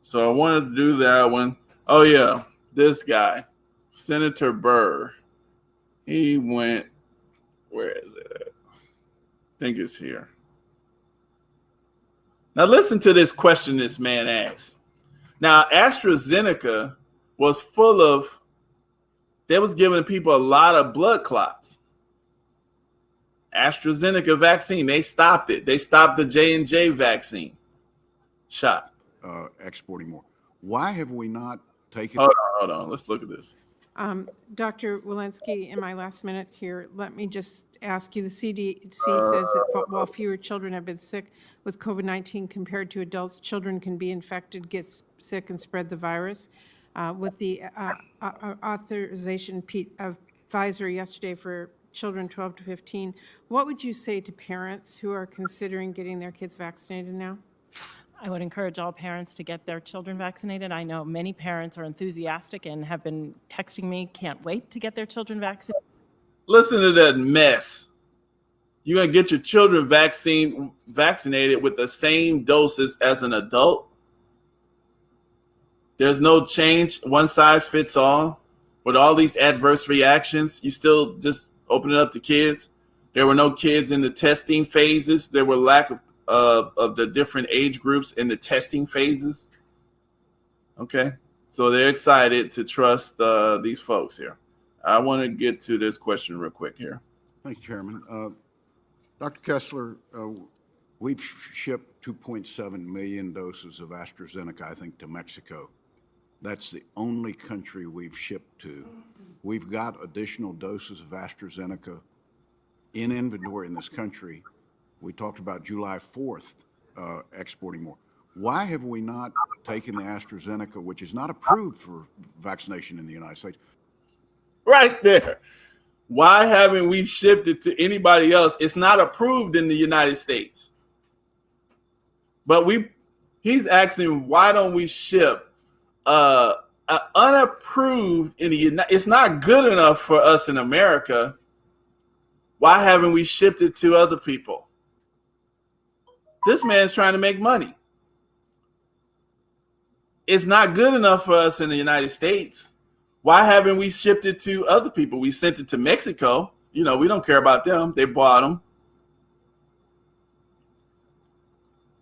So I wanted to do that one. Oh, yeah. This guy, Senator Burr. He went, where is it? I think it's here. Now, listen to this question this man asked. Now, AstraZeneca was full of, they was giving people a lot of blood clots. AstraZeneca vaccine, they stopped it. They stopped the J&J vaccine shot. Exporting more. Why have we not taken... Hold on. Let's look at this. Dr. Walensky, in my last minute here, let me just ask you, the CDC says that while fewer children have been sick with COVID-19 compared to adults, children can be infected, get sick, and spread the virus. With the authorization of Pfizer yesterday for children 12 to 15, what would you say to parents who are considering getting their kids vaccinated now? I would encourage all parents to get their children vaccinated. I know many parents are enthusiastic and have been texting me, can't wait to get their children vaccinated. Listen to that mess. You're going to get your children vaccinated with the same doses as an adult? There's no change, one size fits all. With all these adverse reactions, you still just open it up to kids. There were no kids in the testing phases. There were lack of the different age groups in the testing phases. Okay, so they're excited to trust these folks here. I want to get to this question real quick here. Thank you, Chairman. Dr. Kessler, we've shipped 2.7 million doses of AstraZeneca, I think, to Mexico. That's the only country we've shipped to. We've got additional doses of AstraZeneca in inventory in this country. We talked about July 4th exporting more. Why have we not taken the AstraZeneca, which is not approved for vaccination in the United States? Right there. Why haven't we shipped it to anybody else? It's not approved in the United States. But he's asking, why don't we ship unapproved in the United? It's not good enough for us in America. Why haven't we shipped it to other people? This man's trying to make money. It's not good enough for us in the United States. Why haven't we shipped it to other people? We sent it to Mexico. You know, we don't care about them. They bought them.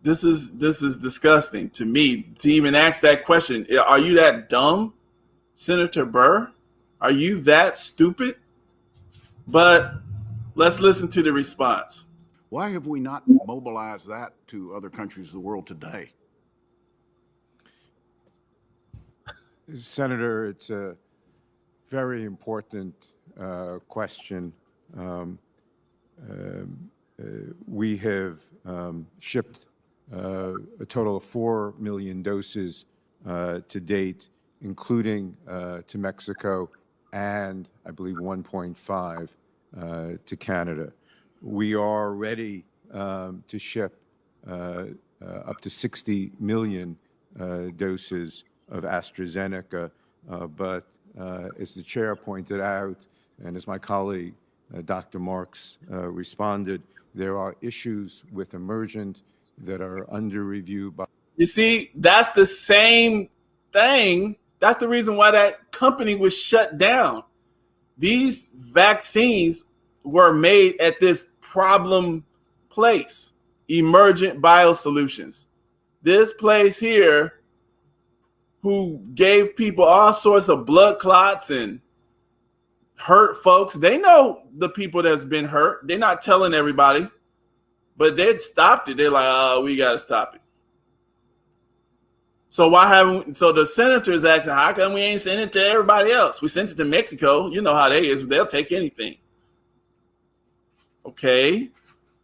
This is disgusting to me to even ask that question. Are you that dumb, Senator Burr? Are you that stupid? But let's listen to the response. Why have we not mobilized that to other countries of the world today? Senator, it's a very important question. We have shipped a total of 4 million doses to date, including to Mexico and I believe 1.5 to Canada. We are ready to ship up to 60 million doses of AstraZeneca, but as the chair pointed out, and as my colleague, Dr. Marks, responded, there are issues with Emergent that are under review by. You see, that's the same thing. That's the reason why that company was shut down. These vaccines were made at this problem place, Emergent Biosolutions. This place here, who gave people all sorts of blood clots and hurt folks. They know the people that's been hurt. They're not telling everybody, but they'd stopped it. They're like, oh, we got to stop it. So why haven't, so the senator is asking, how come we ain't sent it to everybody else? We sent it to Mexico. You know how they is. They'll take anything. Okay.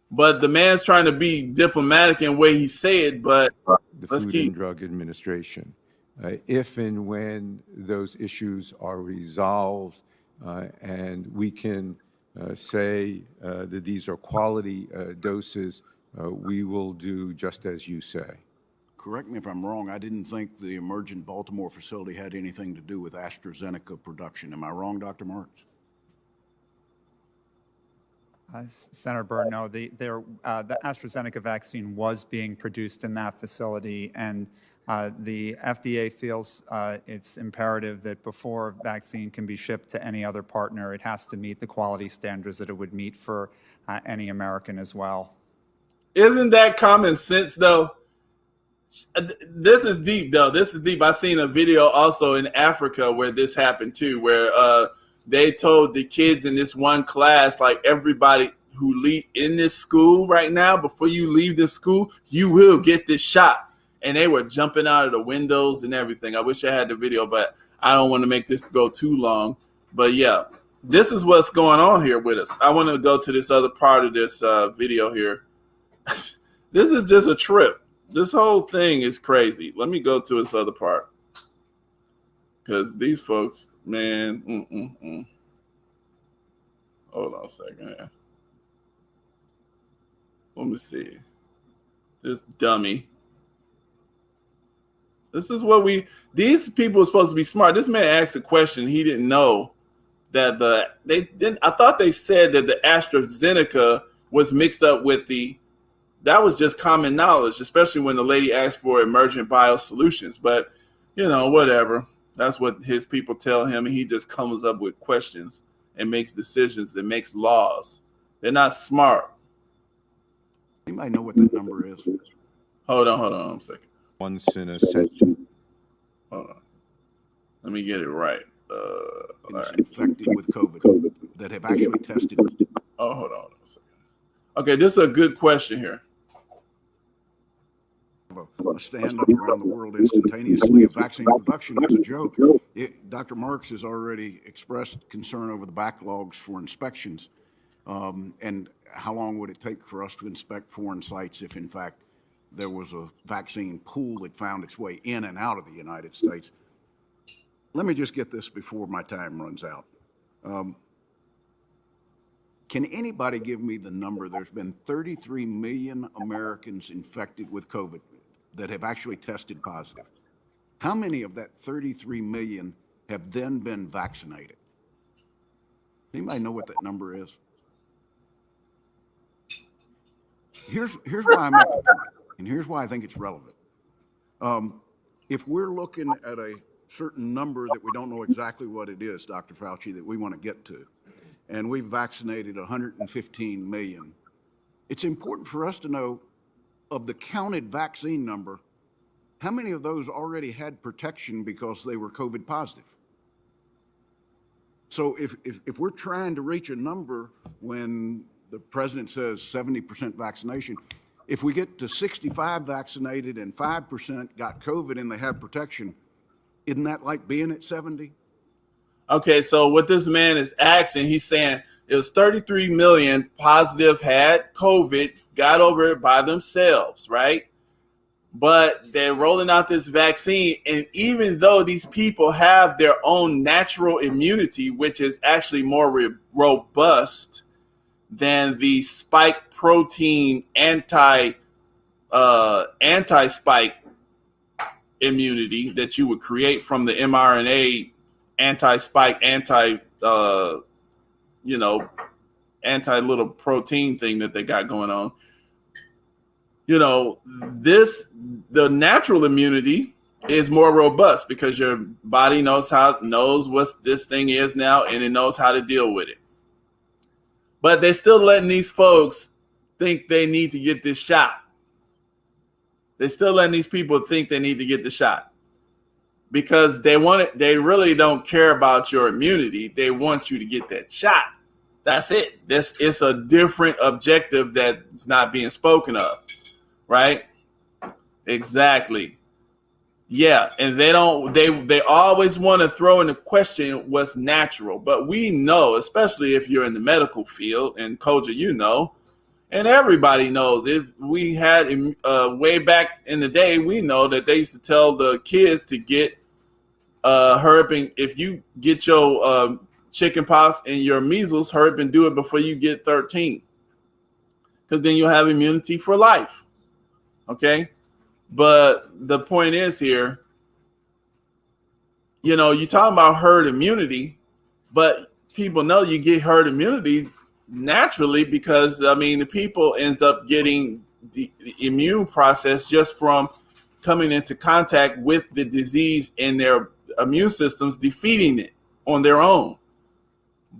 But the man's trying to be diplomatic in the way he said, but the Food and Drug Administration. If and when those issues are resolved and we can say that these are quality doses, we will do just as you say. Correct me if I'm wrong, I didn't think the Emergent Baltimore facility had anything to do with AstraZeneca production. Am I wrong, Dr. Marks? Senator Byrd, no, the AstraZeneca vaccine was being produced in that facility, and the FDA feels it's imperative that before a vaccine can be shipped to any other partner, it has to meet the quality standards that it would meet for any American as well. Isn't that common sense, though? This is deep, though. This is deep. I've seen a video also in Africa where this happened, too, where they told the kids in this one class, like, everybody who leave in this school right now, before you leave this school, you will get this shot. And they were jumping out of the windows and everything. I wish I had the video, but I don't want to make this go too long. But, yeah, this is what's going on here with us. I want to go to this other part of this video here. This is just a trip. This whole thing is crazy. Let me go to this other part. Because these folks, man, Hold on a second here. Let me see. This dummy. This is what these people are supposed to be smart. This man asked a question. He didn't know that I thought they said that the AstraZeneca was mixed up with that was just common knowledge, especially when the lady asked for Emergent Biosolutions. But, whatever. That's what his people tell him. And he just comes up with questions and makes decisions and makes laws. They're not smart. Anybody know what that number is? Hold on a second. Once in a set. Hold on. Let me get it right. Right. Infected with COVID that have actually tested. Oh, hold on a second. Okay, this is a good question here. A stand up around the world instantaneously of vaccine production. That's a joke. Dr. Marks has already expressed concern over the backlogs for inspections. And how long would it take for us to inspect foreign sites if, in fact, there was a vaccine pool that found its way in and out of the United States? Let me just get this before my time runs out. Can anybody give me the number? There's been 33 million Americans infected with COVID that have actually tested positive. How many of that 33 million have then been vaccinated? Anybody know what that number is? Here's why I make the point, and here's why I think it's relevant. If we're looking at a certain number that we don't know exactly what it is, Dr. Fauci, that we want to get to, and we've vaccinated 115 million, it's important for us to know, of the counted vaccine number, how many of those already had protection because they were COVID positive? So if we're trying to reach a number when the president says 70% vaccination, if we get to 65 vaccinated and 5% got COVID and they have protection, Isn't that like being at 70? Okay, so what this man is asking, he's saying it was 33 million positive had COVID, got over it by themselves, right? But they're rolling out this vaccine, and even though these people have their own natural immunity, which is actually more robust than the spike protein anti-spike immunity that you would create from the mRNA anti-spike, anti-little protein thing that they got going on. The natural immunity is more robust because your body knows what this thing is now, and it knows how to deal with it. But they're still letting these folks think they need to get this shot. They're still letting these people think they need to get the shot because they want it. They really don't care about your immunity. They want you to get that shot. That's it. It's a different objective that's not being spoken of. Right? Exactly. Yeah, and they always want to throw in the question what's natural, but we know, especially if you're in the medical field, and Koja, you know, and everybody knows, if we had way back in the day, we know that they used to tell the kids to get hurry up, and if you get your chicken pox and your measles, hurry up and do it before you get 13, because then you'll have immunity for life. Okay, but the point is here, you're talking about herd immunity, but people know you get herd immunity naturally because, the people end up getting the immune process just from coming into contact with the disease and their immune systems defeating it on their own.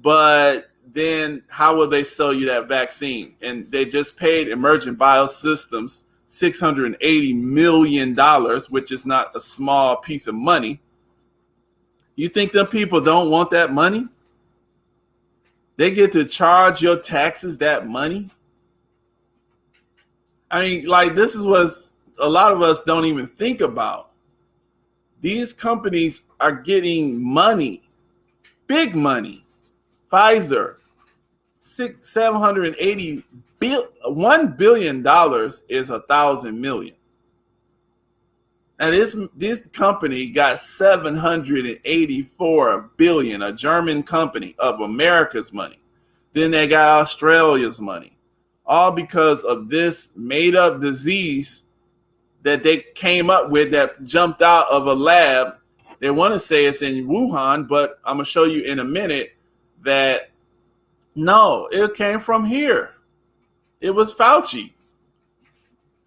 But then how will they sell you that vaccine? And they just paid Emergent Biosystems $680 million, which is not a small piece of money. You think them people don't want that money? They get to charge your taxes that money? This is what a lot of us don't even think about. These companies are getting money, big money. Pfizer, $780 $1 billion is 1,000 million. And this company got 784 billion, a German company, of America's money. Then they got Australia's money, all because of this made up disease that they came up with that jumped out of a lab. They want to say it's in Wuhan, but I'm going to show you in a minute that no, it came from here. It was Fauci.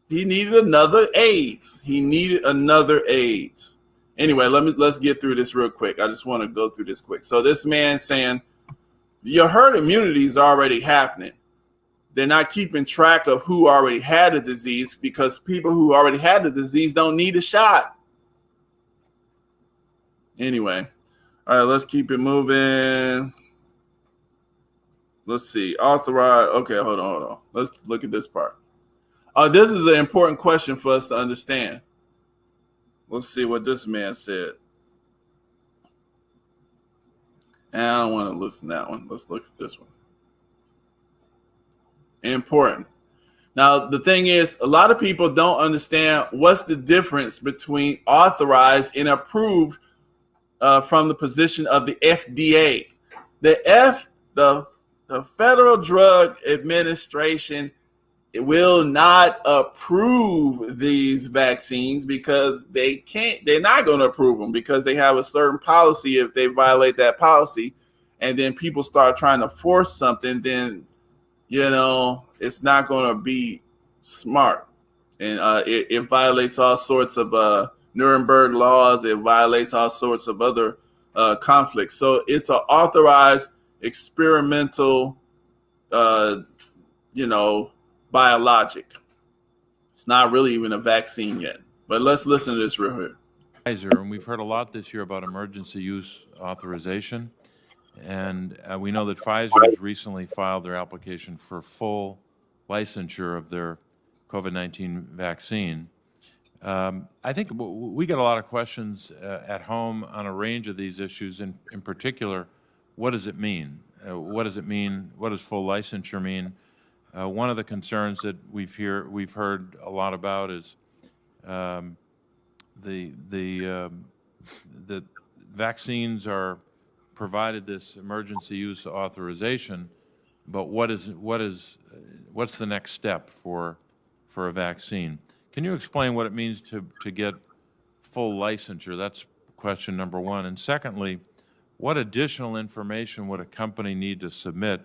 He needed another AIDS. Anyway, let's get through this real quick. I just want to go through this quick. So this man saying your herd immunity is already happening. They're not keeping track of who already had the disease because people who already had the disease don't need a shot. Anyway, all right, let's keep it moving. Let's see. Authorize. Okay, hold on. Let's look at this part. This is an important question for us to understand. Let's see what this man said. And I don't want to listen to that one. Let's look at this one. Important. Now, the thing is, a lot of people don't understand what's the difference between authorized and approved from the position of the FDA. The Federal Drug Administration will not approve these vaccines because they're not going to approve them because they have a certain policy. If they violate that policy and then people start trying to force something, then, it's not going to be smart. And it violates all sorts of Nuremberg laws. It violates all sorts of other conflicts. So it's an authorized experimental, biologic. It's not really even a vaccine yet. But let's listen to this real quick. Pfizer, and we've heard a lot this year about emergency use authorization. And we know that Pfizer has recently filed their application for full licensure of their COVID-19 vaccine. I think we get a lot of questions at home on a range of these issues. In particular, what does it mean? What does it mean? What does full licensure mean? One of the concerns that we've heard a lot about is the vaccines are provided this emergency use authorization, but what's the next step for a vaccine? Can you explain what it means to get full licensure? That's question number one. And secondly, what additional information would a company need to submit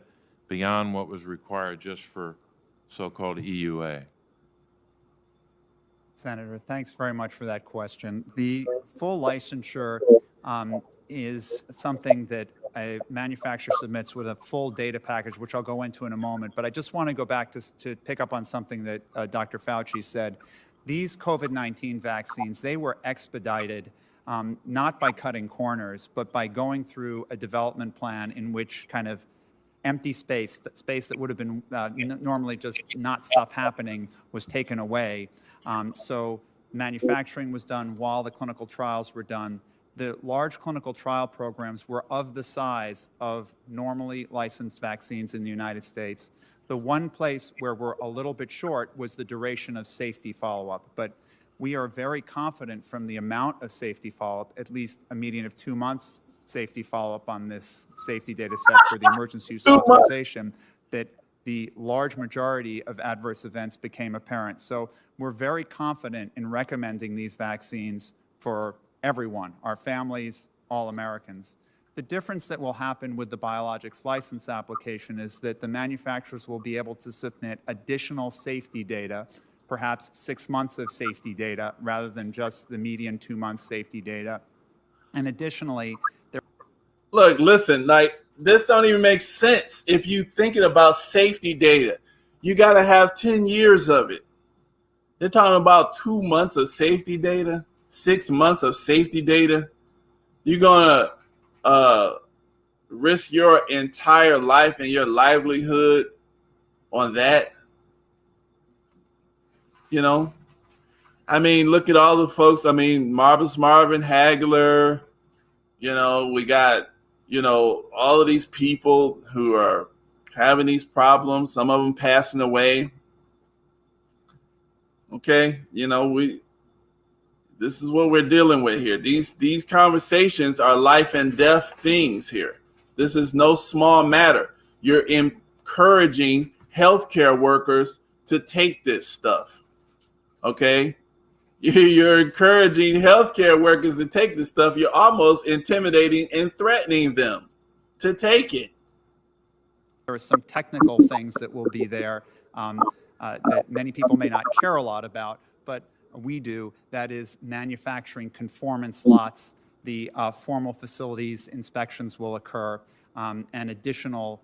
beyond what was required just for so-called EUA? Senator, thanks very much for that question. The full licensure is something that a manufacturer submits with a full data package, which I'll go into in a moment. But I just want to go back to pick up on something that Dr. Fauci said. These COVID-19 vaccines, they were expedited not by cutting corners, but by going through a development plan in which kind of empty space that would have been normally just not stuff happening, was taken away. So manufacturing was done while the clinical trials were done. The large clinical trial programs were of the size of normally licensed vaccines in the United States. The one place where we're a little bit short was the duration of safety follow-up. But we are very confident from the amount of safety follow-up, at least a median of 2 months safety follow-up on this safety data set for the emergency use authorization, that the large majority of adverse events became apparent. So we're very confident in recommending these vaccines for everyone, our families, all Americans. The difference that will happen with the biologics license application is that the manufacturers will be able to submit additional safety data, perhaps 6 months of safety data, rather than just the median 2 months safety data. And additionally, look, listen, like, this don't even make sense. If you thinking about safety data, you got to have 10 years of it. They're talking about 2 months of safety data, 6 months of safety data. You're going to risk your entire life and your livelihood on that? You know? I mean, look at all the folks. I mean, Marvelous Marvin Hagler, you know, we got, you know, all of these people who are having these problems, some of them passing away. Okay, you know, this is what we're dealing with here. These conversations are life and death things here. This is no small matter. You're encouraging healthcare workers to take this stuff. Okay? You're encouraging healthcare workers to take this stuff. You're almost intimidating and threatening them to take it. there are some technical things that will be there that many people may not care a lot about, but we do. That is manufacturing conformance lots. The formal facilities inspections will occur, and additional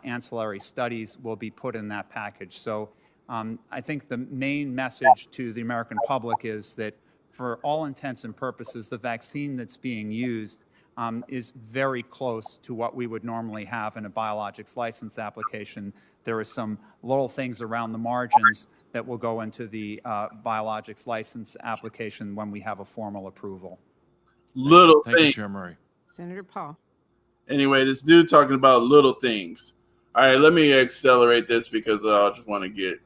ancillary studies will be put in that package. So I think the main message to the American public is that for all intents and purposes, the vaccine that's being used is very close to what we would normally have in a biologics license application. There are some little things around the margins that will go into the biologics license application when we have a formal approval. Little Thank things. you, Chair Murray. Senator Paul. Anyway, this dude talking about little things. All right, let me accelerate this because I just want to get.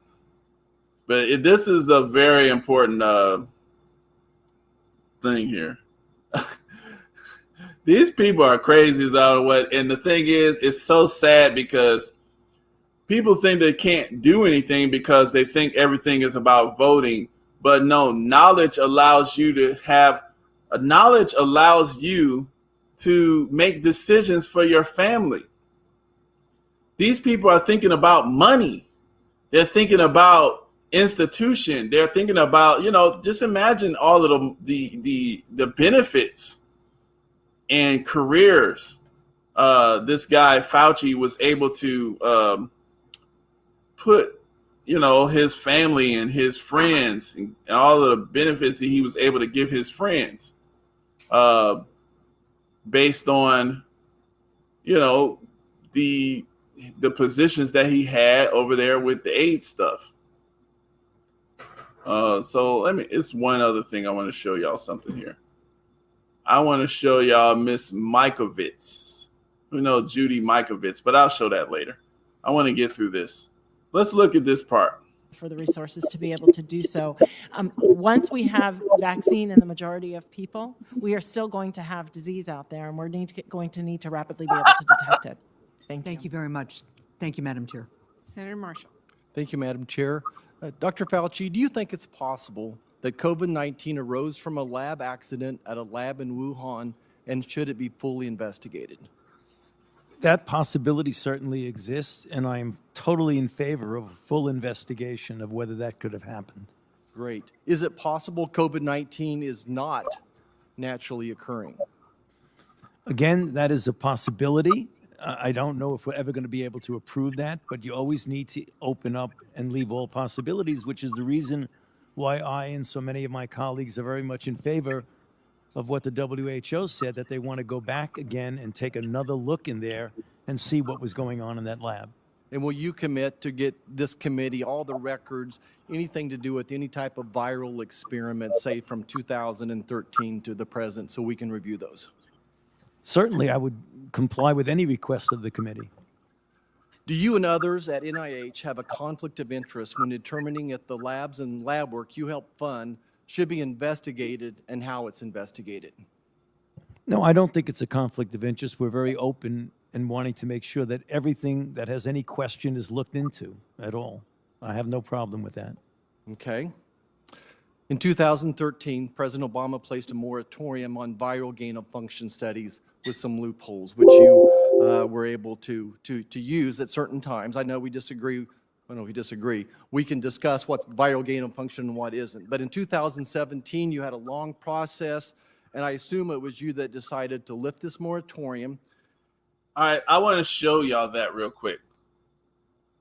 But this is a very important thing here. These people are crazy as I don't know what. And the thing is, it's so sad because people think they can't do anything because they think everything is about voting. But no, knowledge allows you to have knowledge allows you to make decisions for your family. These people are thinking about money. They're thinking about institution. They're thinking about, you know, just imagine all of the benefits and careers this guy Fauci was able to put, you know, his family and his friends and all of the benefits that he was able to give his friends based on, you know, the positions that he had over there with the AIDS stuff. So it's one other thing I want to show y'all something here. I want to show y'all Miss Mikovits. Who knows Judy Mikovits, but I'll show that later. I want to get through this. Let's look at this part. For the resources to be able to do so. Once we have vaccine in the majority of people, we are still going to have disease out there, and we're going to need to rapidly be able to detect it. Thank you very much. Thank you, Madam Chair. Senator Marshall. Thank you, Madam Chair. Dr. Fauci, do you think it's possible that COVID-19 arose from a lab accident at a lab in Wuhan, and should it be fully investigated? That possibility certainly exists, and I am totally in favor of a full investigation of whether that could have happened. Great. Is it possible COVID-19 is not naturally occurring? Again, that is a possibility. I don't know if we're ever going to be able to approve that, but you always need to open up and leave all possibilities, which is the reason why I and so many of my colleagues are very much in favor of what the WHO said, that they want to go back again and take another look in there and see what was going on in that lab. And will you commit to get this committee all the records, anything to do with any type of viral experiment, say from 2013 to the present, so we can review those? Certainly, I would comply with any request of the committee. Do you and others at NIH have a conflict of interest when determining if the labs and lab work you help fund should be investigated and how it's investigated? No, I don't think it's a conflict of interest. We're very open and wanting to make sure that everything that has any question is looked into at all. I have no problem with that. Okay. In 2013, President Obama placed a moratorium on viral gain-of-function studies with some loopholes, which you were able to use at certain times. I know we disagree. I don't know if we disagree. We can discuss what's viral gain-of-function and what isn't. But in 2017, you had a long process, and I assume it was you that decided to lift this moratorium. All right, I want to show y'all that real quick.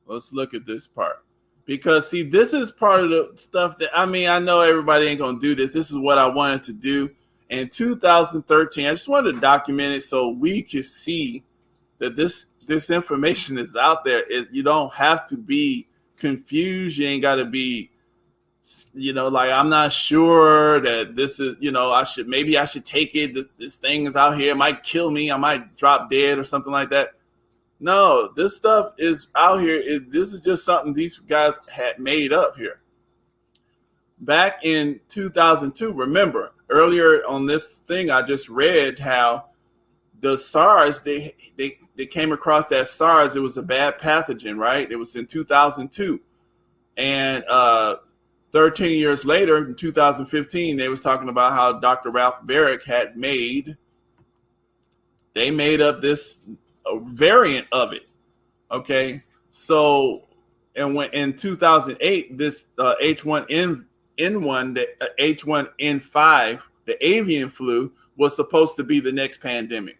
Let's look at this part. Because, see, this is part of the stuff that, I mean, I know everybody ain't going to do this. This is what I wanted to do. In 2013, I just wanted to document it so we could see that this information is out there. You don't have to be confused. You ain't got to be, like, I'm not sure that this is, maybe I should take it. This thing is out here. It might kill me. I might drop dead or something like that. No, this stuff is out here. This is just something these guys had made up here. Back in 2002, remember, earlier on this thing, I just read how the SARS, they came across that SARS. It was a bad pathogen, right? It was in 2002. And 13 years later, in 2015, they was talking about how Dr. Ralph Barrick had made this variant of it. Okay. So, and when in 2008, this H1N1, the H1N5, the avian flu, was supposed to be the next pandemic.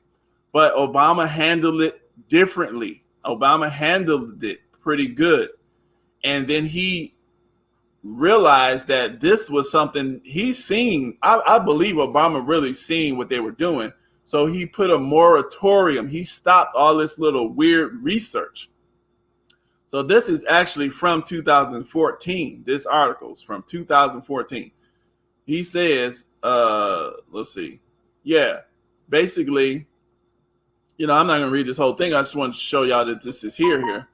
But Obama handled it differently. Obama handled it pretty good. And then he realized that this was something he's seen. I believe Obama really seen what they were doing. So he put a moratorium. He stopped all this little weird research. So this is actually from 2014. This article is from 2014. He says, let's see. Yeah, basically, I'm not going to read this whole thing. I just want to show y'all that this is here.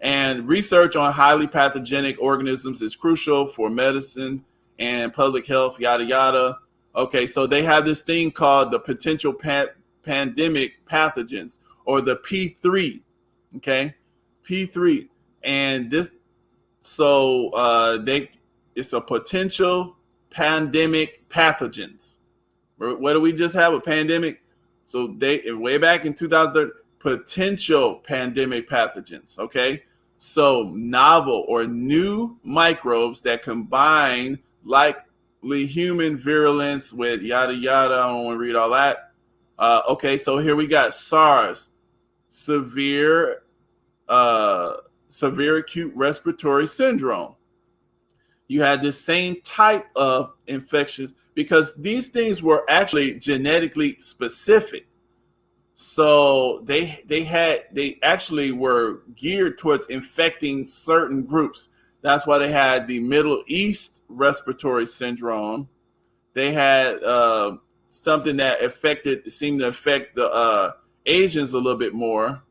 And research on highly pathogenic organisms is crucial for medicine and public health, yada, yada. Okay, so they have this thing called the potential pandemic pathogens, or the P3, okay? P3. And this, so it's a potential pandemic pathogens. What do we just have? A pandemic? So they, way back in 2013, potential pandemic pathogens, okay? So novel or new microbes that combine likely human virulence with yada, yada. I don't want to read all that. Okay, so here we got SARS, severe acute respiratory syndrome. You had the same type of infections because these things were actually genetically specific. So they actually were geared towards infecting certain groups. That's why they had the Middle East respiratory syndrome. They had something that seemed to affect the Asians a little bit more.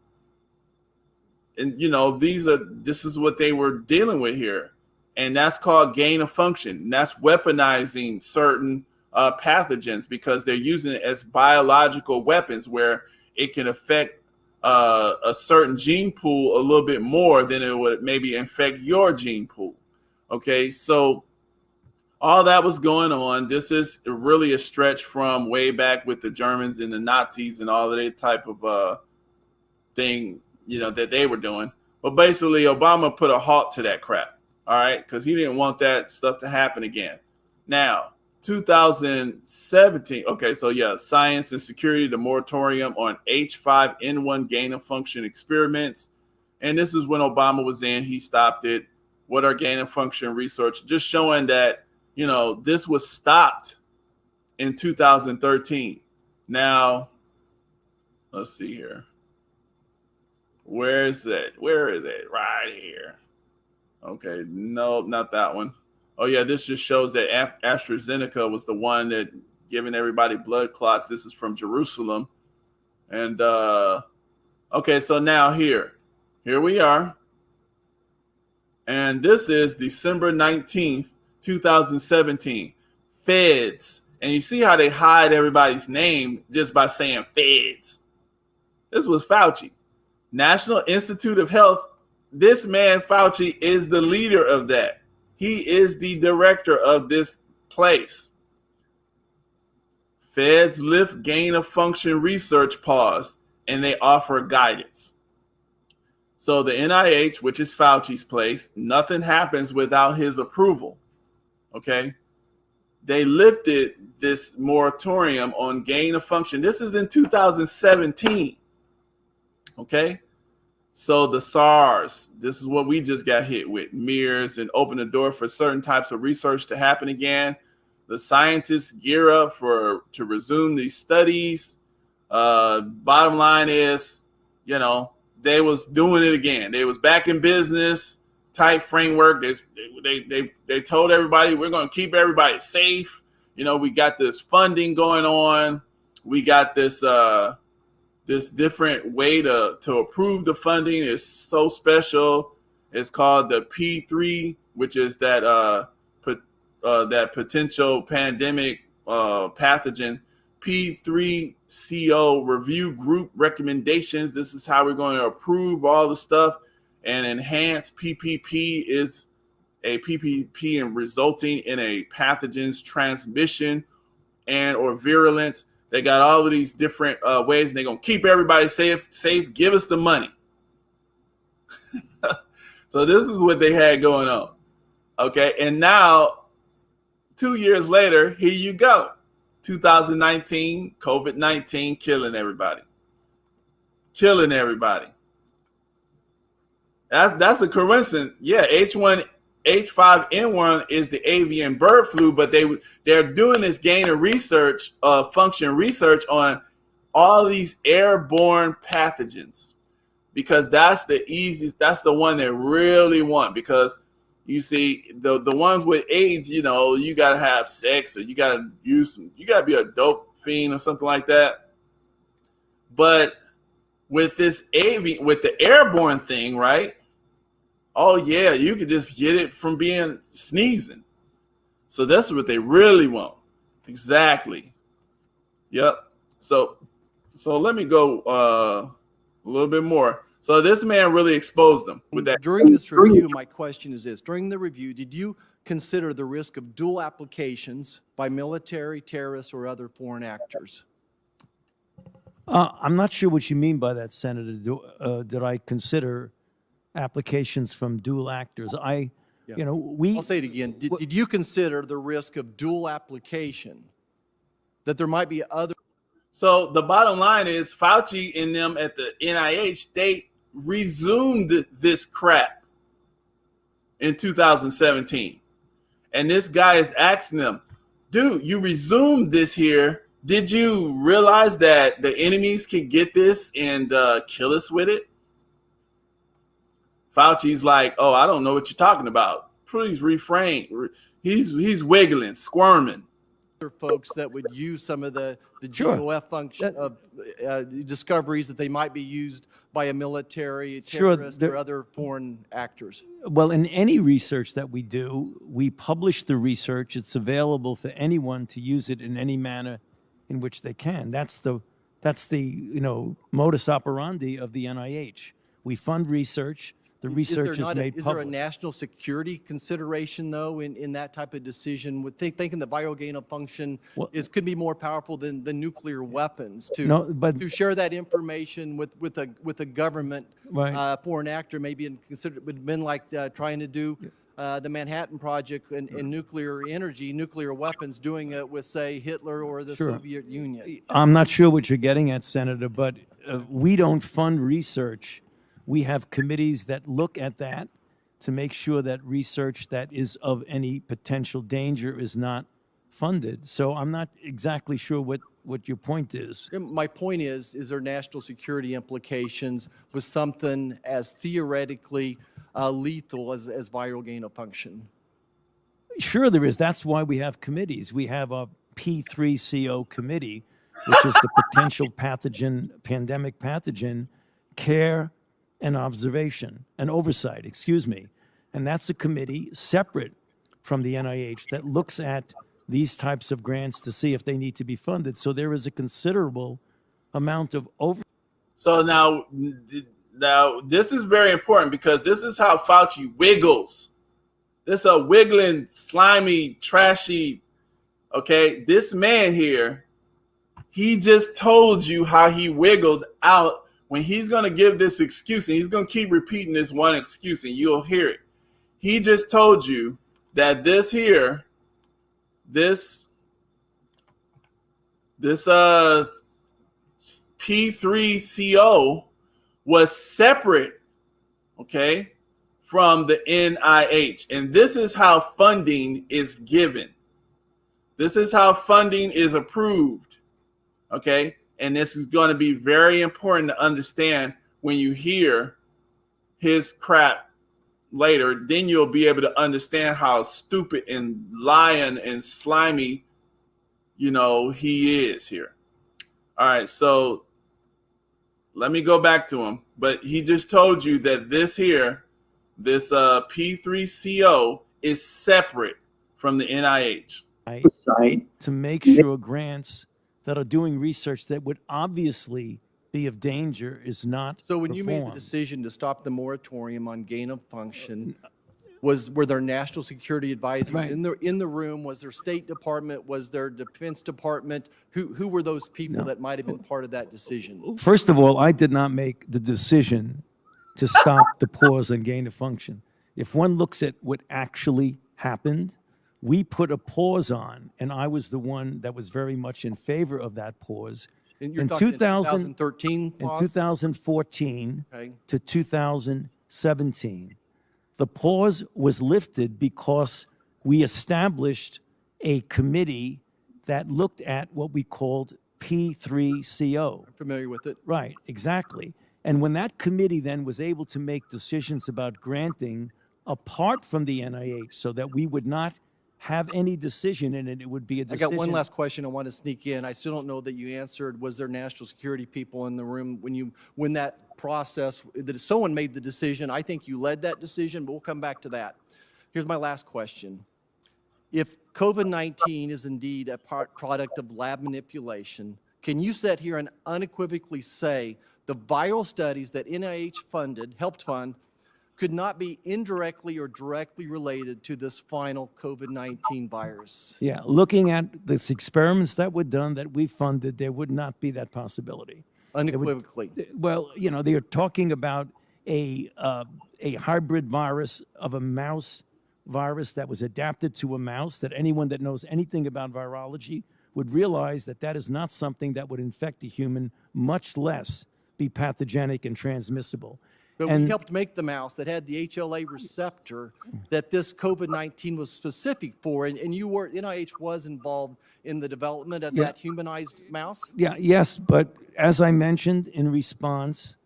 And, you know, this is what they were dealing with here. And that's called gain of function. And that's weaponizing certain pathogens because they're using it as biological weapons where it can affect a certain gene pool a little bit more than it would maybe infect your gene pool. Okay, so all that was going on. This is really a stretch from way back with the Germans and the Nazis and all of that type of thing, you know, that they were doing. But basically, Obama put a halt to that crap, all right, because he didn't want that stuff to happen again. Now, 2017, okay, so yeah, science and security, the moratorium on H5N1 gain of function experiments. And this is when Obama was in, he stopped it. What are gain of function research? Just showing that, you know, this was stopped in 2013. Now, let's see here. Where is it? Where is it? Right here. Okay, no, not that one. Oh, yeah, this just shows that AstraZeneca was the one that giving everybody blood clots. This is from Jerusalem. And, okay, so now here we are. And this is December 19th, 2017. Feds. And you see how they hide everybody's name just by saying feds. This was Fauci. National Institute of Health. This man, Fauci, is the leader of that. He is the director of this place. Feds lift gain of function research pause, and they offer guidance. So the NIH, which is Fauci's place, nothing happens without his approval. Okay? They lifted this moratorium on gain of function. This is in 2017. Okay? So the SARS, this is what we just got hit with, MERS, and open the door for certain types of research to happen again. The scientists gear up to resume these studies. Bottom line is, you know, they was doing it again. They was back in business type framework. They told everybody, we're going to keep everybody safe. You know, we got this funding going on. We got this this different way to approve the funding. Is so special. It's called the P3, which is that potential pandemic pathogen. P3CO review group recommendations. This is how we're going to approve all the stuff. And enhanced PPP is a PPP and resulting in a pathogen's transmission and or virulence. They got all of these different ways, and they're going to keep everybody safe. Give us the money. So this is what they had going on. Okay, and now 2 years later, here you go. 2019, COVID-19 killing everybody. Killing everybody. That's a coincidence. Yeah, H5N1 is the avian bird flu, but they're doing this gain of research, function research on all these airborne pathogens because that's the easiest. That's the one they really want because you see the ones with AIDS, you know, you gotta have sex or you gotta be a dope fiend or something like that. But with this with the airborne thing, right? Oh yeah, you could just get it from being sneezing. So that's what they really want. Exactly. Yep. So let me go a little bit more. So this man really exposed them with that. During this review, my question is this. During the review, did you consider the risk of dual applications by military, terrorists, or other foreign actors? I'm not sure what you mean by that, Senator. Did I consider applications from dual actors? I'll say it again. Did you consider the risk of dual application, that there might be other? So the bottom line is Fauci and them at the NIH, they resumed this crap in 2017. And this guy is asking them, dude, you resumed this here. Did you realize that the enemies can get this and kill us with it? Fauci's like, oh, I don't know what you're talking about. Please refrain. He's wiggling, squirming. Folks that would use some of the Sure. GOF function discoveries that they might be used by a military, Sure, terrorist, there- or other foreign actors. Well, in any research that we do, we publish the research. It's available for anyone to use it in any manner in which they can. That's the modus operandi of the NIH. We fund research. The research is made Is there a public. national security consideration, though, in that type of decision? With thinking that viral gain of function could be more powerful than the nuclear weapons to share that information with a government Right. foreign actor, maybe would have been like trying to do the Manhattan Project and nuclear energy, nuclear weapons, doing it with, say, Hitler or the Sure. Soviet Union. I'm not sure what you're getting at, Senator, but we don't fund research. We have committees that look at that to make sure that research that is of any potential danger is not funded. So I'm not exactly sure what your point is. My point is there national security implications with something as theoretically lethal as viral gain of function? Sure there is. That's why we have committees. We have a P3CO committee, which is the potential pandemic pathogen care and observation and oversight, And that's a committee separate from the NIH that looks at these types of grants to see if they need to be funded. So there is a considerable amount of So now this is very important because this is how Fauci wiggles. This is a wiggling, slimy, trashy, okay? This man here, he just told you how he wiggled out when he's going to give this excuse, and he's going to keep repeating this one excuse, and you'll hear it. He just told you that this P3CO was separate, okay, from the NIH. And this is how funding is given. This is how funding is approved, okay? And this is going to be very important to understand when you hear his crap later. Then you'll be able to understand how stupid and lying and slimy, he is here. All right, so let me go back to him. But he just told you that this P3CO is separate from the NIH. To make sure grants that are doing research that would obviously be of danger is not So when you made the performed. decision to stop the moratorium on gain of function, were there national security advisors Right. in the room? Was there State Department? Was there Defense Department? Who were those people that might have been part of that decision? First of all, I did not make the decision to stop the pause on gain of function. If one looks at what actually happened, we put a pause on, and I was the one that was very much in favor of that pause. And you're talking 2013 in pause? 2014 Okay. to 2017. The pause was lifted because we established a committee that looked at what we called P3CO. Familiar with it? Right, exactly. And when that committee then was able to make decisions about granting apart from the NIH so that we would not have any decision in it, it would be a decision. I got one last question I want to sneak in. I still don't know that you answered. Was there national security people in the room when that process, that someone made the decision? I think you led that decision, but we'll come back to that. Here's my last question. If COVID-19 is indeed a product of lab manipulation, can you sit here and unequivocally say the viral studies that NIH helped fund, could not be indirectly or directly related to this final COVID-19 virus? Yeah, looking at these experiments that were done that we funded, there would not be that possibility. Unequivocally. Well, they are talking about a hybrid virus of a mouse virus that was adapted to a mouse, that anyone that knows anything about virology would realize that that is not something that would infect a human, much less be pathogenic and transmissible. But we helped make the mouse that had the HLA receptor that this COVID-19 was specific for, and NIH was involved in the development of that humanized mouse? Yeah, yes, but as I mentioned in response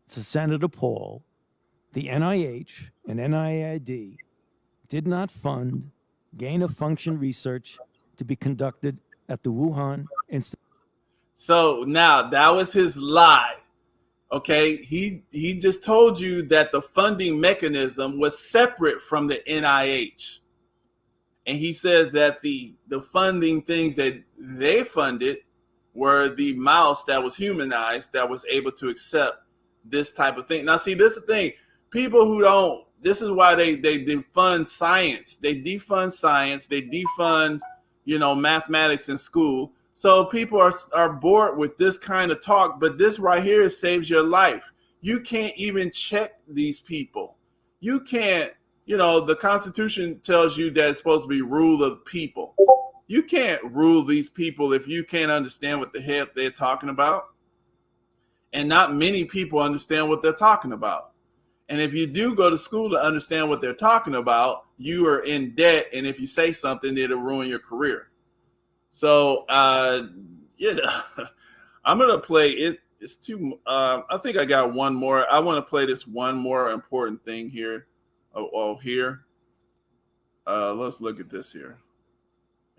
to Senator Paul, The NIH and NIAID did not fund gain-of-function research to be conducted at the Wuhan Institute. So now that was his lie. Okay, he just told you that the funding mechanism was separate from the NIH. And he said that the funding things that they funded were the mouse that was humanized, that was able to accept this type of thing. Now, see, this is the thing. People who don't, this is why they defund science. They defund science. They defund, mathematics in school. So people are bored with this kind of talk, but this right here saves your life. You can't even check these people. You can't, the Constitution tells you that it's supposed to be rule of people. You can't rule these people if you can't understand what the heck they're talking about. And not many people understand what they're talking about. And if you do go to school to understand what they're talking about, you are in debt. And if you say something, it'll ruin your career. So, I'm going to play it. It's too, I think I got one more. I want to play this one more important thing here. Here. Let's look at this here.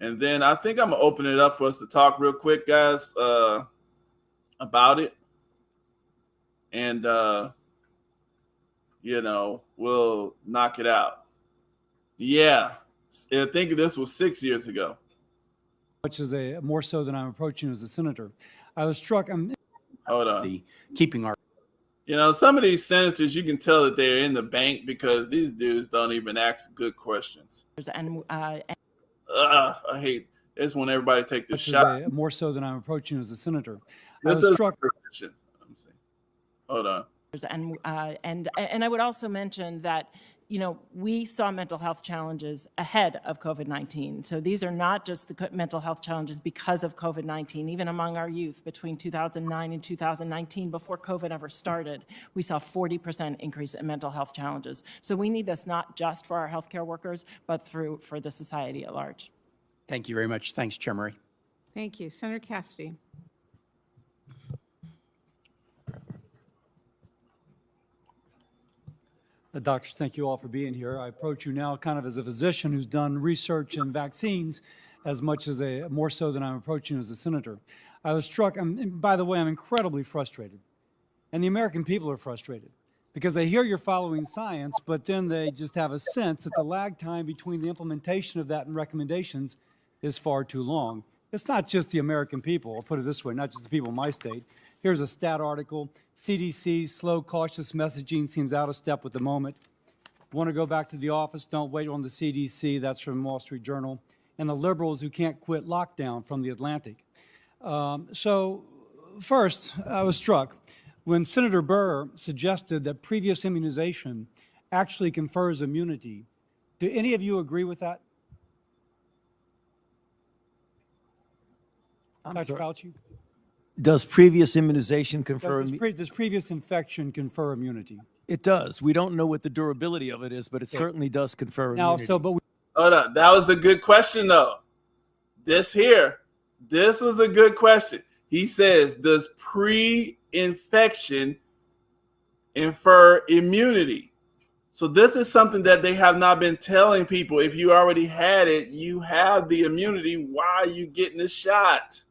And then I think I'm going to open it up for us to talk real quick, guys, about it. And, we'll knock it out. Yeah. I think this was 6 years ago. Much as more so than I'm approaching as a senator. I was struck. Hold on. Keeping our. Some of these senators, you can tell that they're in the bank because these dudes don't even ask good questions. And I hate this when everybody take this shot. More so than I'm approaching as a senator. I was struck. Hold on. And I would also mention that, we saw mental health challenges ahead of COVID-19. So these are not just the mental health challenges because of COVID-19. Even among our youth between 2009 and 2019, before COVID ever started, we saw 40% increase in mental health challenges. So we need this not just for our healthcare workers, but for the society at large. Thank you very much. Thanks, Chair Murray. Thank you. Senator Cassidy. Doctors, thank you all for being here. I approach you now kind of as a physician who's done research in vaccines as much as more so than I'm approaching as a senator. I was struck, and by the way, I'm incredibly frustrated. And the American people are frustrated because they hear you're following science, but then they just have a sense that the lag time between the implementation of that and recommendations is far too long. It's not just the American people, I'll put it this way, not just the people in my state. Here's a stat article. CDC, slow, cautious messaging seems out of step with the moment. Want to go back to the office? Don't wait on the CDC. That's from Wall Street Journal. And the liberals who can't quit lockdown from the Atlantic. So first, I was struck when Senator Burr suggested that previous immunization actually confers immunity. Do any of you agree with that? Dr. Fauci? Does previous immunization confer immunity? Does previous infection confer immunity? It does. We don't know what the durability of it is, but it certainly does confer immunity. Hold on. That was a good question, though. This was a good question. He says, does pre-infection infer immunity? So this is something that they have not been telling people. If you already had it, you have the immunity. Why are you getting the shot?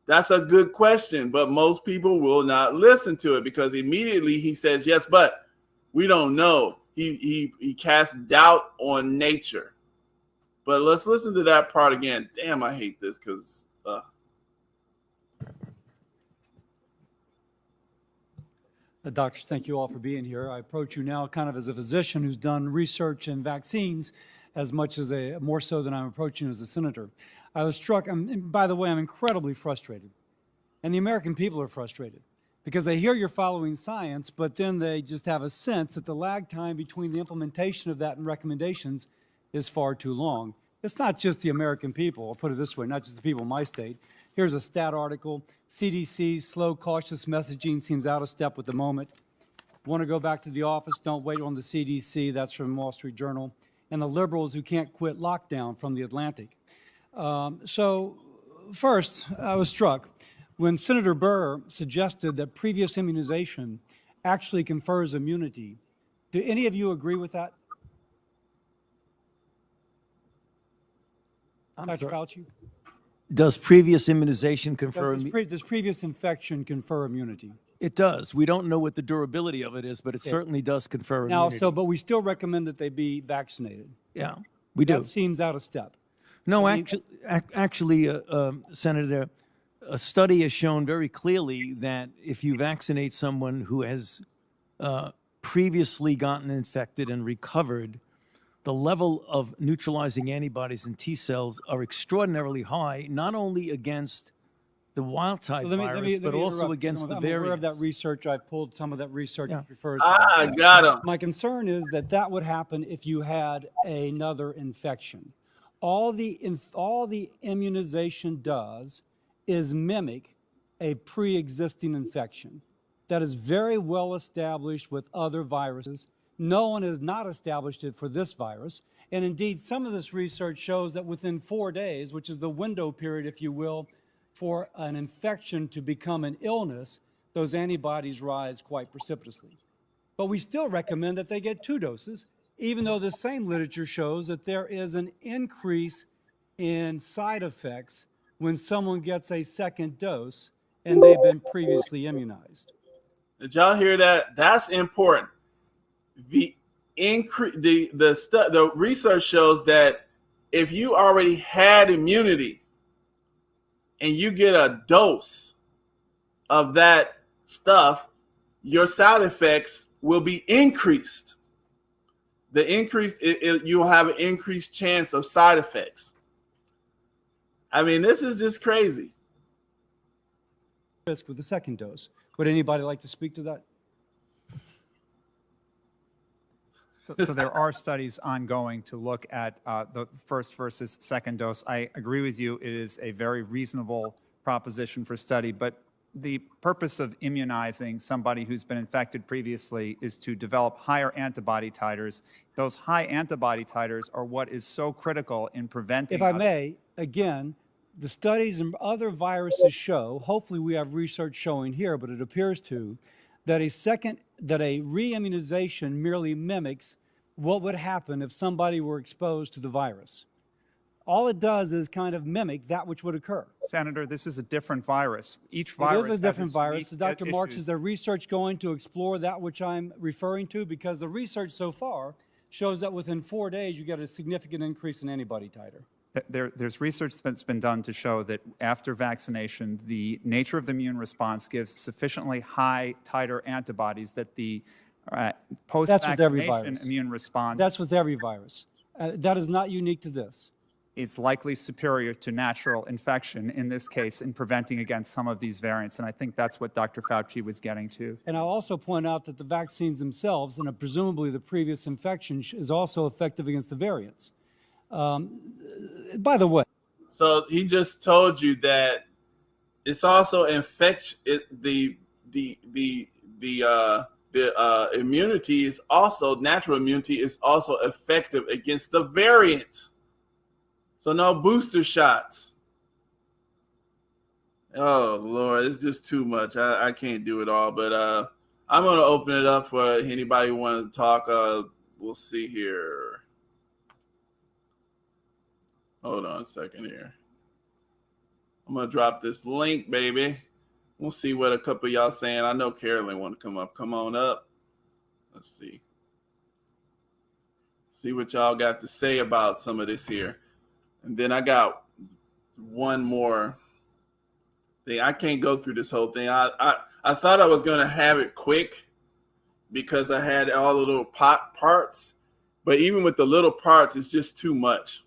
That's a good question, but most people will not listen to it because immediately he says, yes, but we don't know. He casts doubt on nature. But let's listen to that part again. Damn, I hate this because Doctors, thank you all for being here. I approach you now kind of as a physician who's done research in vaccines as much as more so than I'm approaching as a senator. I was struck, and by the way, I'm incredibly frustrated. And the American people are frustrated because they hear you're following science, but then they just have a sense that the lag time between the implementation of that and recommendations is far too long. It's not just the American people, I'll put it this way, not just the people in my state. Here's a stat article. CDC, slow, cautious messaging seems out of step with the moment. Want to go back to the office? Don't wait on the CDC. That's from Wall Street Journal. And the liberals who can't quit lockdown from the Atlantic. So first, I was struck when Senator Burr suggested that previous immunization actually confers immunity. Do any of you agree with that? Dr. Fauci? Does previous immunization confer Does previous infection confer immunity? It does. We don't know what the durability of it is, but it certainly does confer Now, immunity. but we still recommend that they be vaccinated. Yeah, we do. That seems out of step. No, actually, Senator, a study has shown very clearly that if you vaccinate someone who has previously gotten infected and recovered, the level of neutralizing antibodies and T cells are extraordinarily high, not only against the wild type virus, but also against the variants. I'm aware of that research. I've pulled some of that research that refers to I got him. My concern is that would happen if you had another infection. All the immunization does is mimic a pre-existing infection. That is very well established with other viruses. No one has not established it for this virus. And indeed, some of this research shows that within 4 days, which is the window period, if you will, for an infection to become an illness, those antibodies rise quite precipitously. But we still recommend that they get 2 doses, even though the same literature shows that there is an increase in side effects when someone gets a second dose and they've been previously immunized. Did y'all hear that? That's important. The research shows that if you already had immunity and you get a dose of that stuff, your side effects will be increased. The increase, you'll have an increased chance of side effects. I mean, this is just crazy. Risk with the second dose. Would anybody like to speak to that? So there are studies ongoing to look at the first versus second dose. I agree with you. It is a very reasonable proposition for study, but the purpose of immunizing somebody who's been infected previously is to develop higher antibody titers. Those high antibody titers are what is so critical in preventing. If I may, again, the studies and other viruses show, hopefully we have research showing here, but it appears to, that a re-immunization merely mimics what would happen if somebody were exposed to the virus. All it does is kind of mimic that which would occur. Senator, this is a different virus. Each virus It is a different virus. So Dr. Marks, is there research going to explore that which I'm referring to? Because the research so far shows that within 4 days you get a significant increase in antibody titer. There's research that's been done to show that after vaccination, the nature of the immune response gives sufficiently high titer antibodies that the post-vaccination immune response. That's with every virus. That is not unique to this. Is likely superior to natural infection in this case in preventing against some of these variants. And I think that's what Dr. Fauci was getting to. And I'll also point out that the vaccines themselves, and presumably the previous infection, is also effective against the variants. By the way. So he just told you that it's also the immunity is also, natural immunity is also effective against the variants. So no booster shots. Oh Lord, it's just too much. I can't do it all, but I'm gonna open it up for anybody who wants to talk. We'll see here. Hold on a second here. I'm gonna drop this link, baby. We'll see what a couple of y'all saying. I know Carolyn want to come up. Come on up. Let's see. See what y'all got to say about some of this here. And then I got one more thing. I can't go through this whole thing. I thought I was going to have it quick because I had all the little parts. But even with the little parts, it's just too much.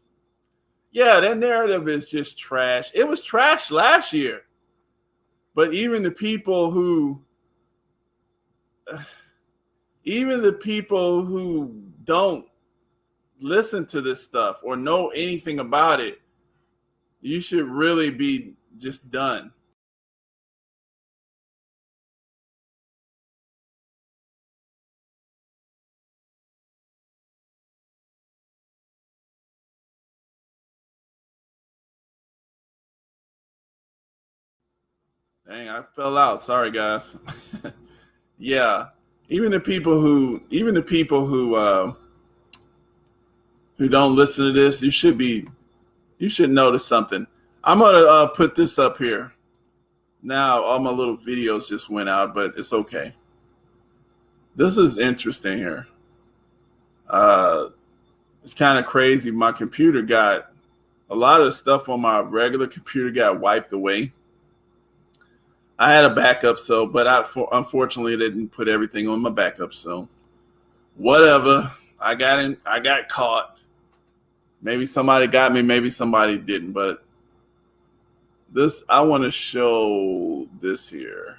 Yeah, that narrative is just trash. It was trash last year. But even the people who don't listen to this stuff or know anything about it, you should really be just done. Dang, I fell out. Sorry, guys. Yeah. Even the people who don't listen to this, you should notice something. I'm gonna put this up here. Now all my little videos just went out, but it's okay. This is interesting here. It's kind of crazy. My computer got a lot of the stuff on my regular computer got wiped away. I had a backup, but unfortunately didn't put everything on my backup. So whatever. I got caught. Maybe somebody got me, maybe somebody didn't, but I want to show this here.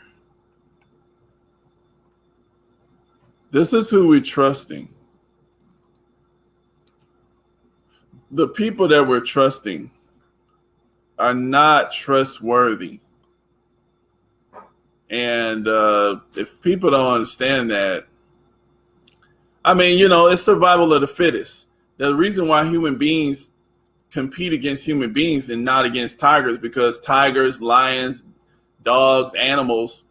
This is who we're trusting. The people that we're trusting are not trustworthy. And if people don't understand that, I mean, it's survival of the fittest. The reason why human beings compete against human beings and not against tigers, because tigers, lions, dogs, animals,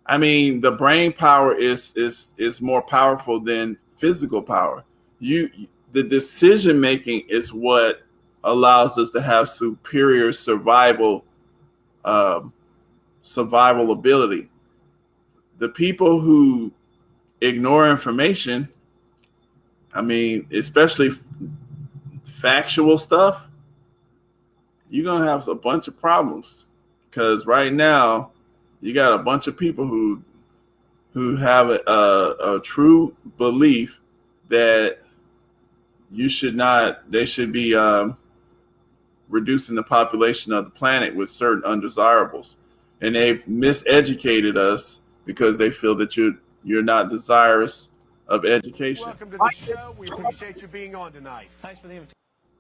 I mean, the brain power is more powerful than physical power. The decision making is what allows us to have superior survival ability. The people who ignore information, I mean, especially factual stuff, you're going to have a bunch of problems, because right now you got a bunch of people who have a true belief that they should be reducing the population of the planet with certain undesirables. And they've miseducated us because they feel that you're not desirous of education. Welcome to the show. We appreciate you being on tonight. Thanks for the invitation.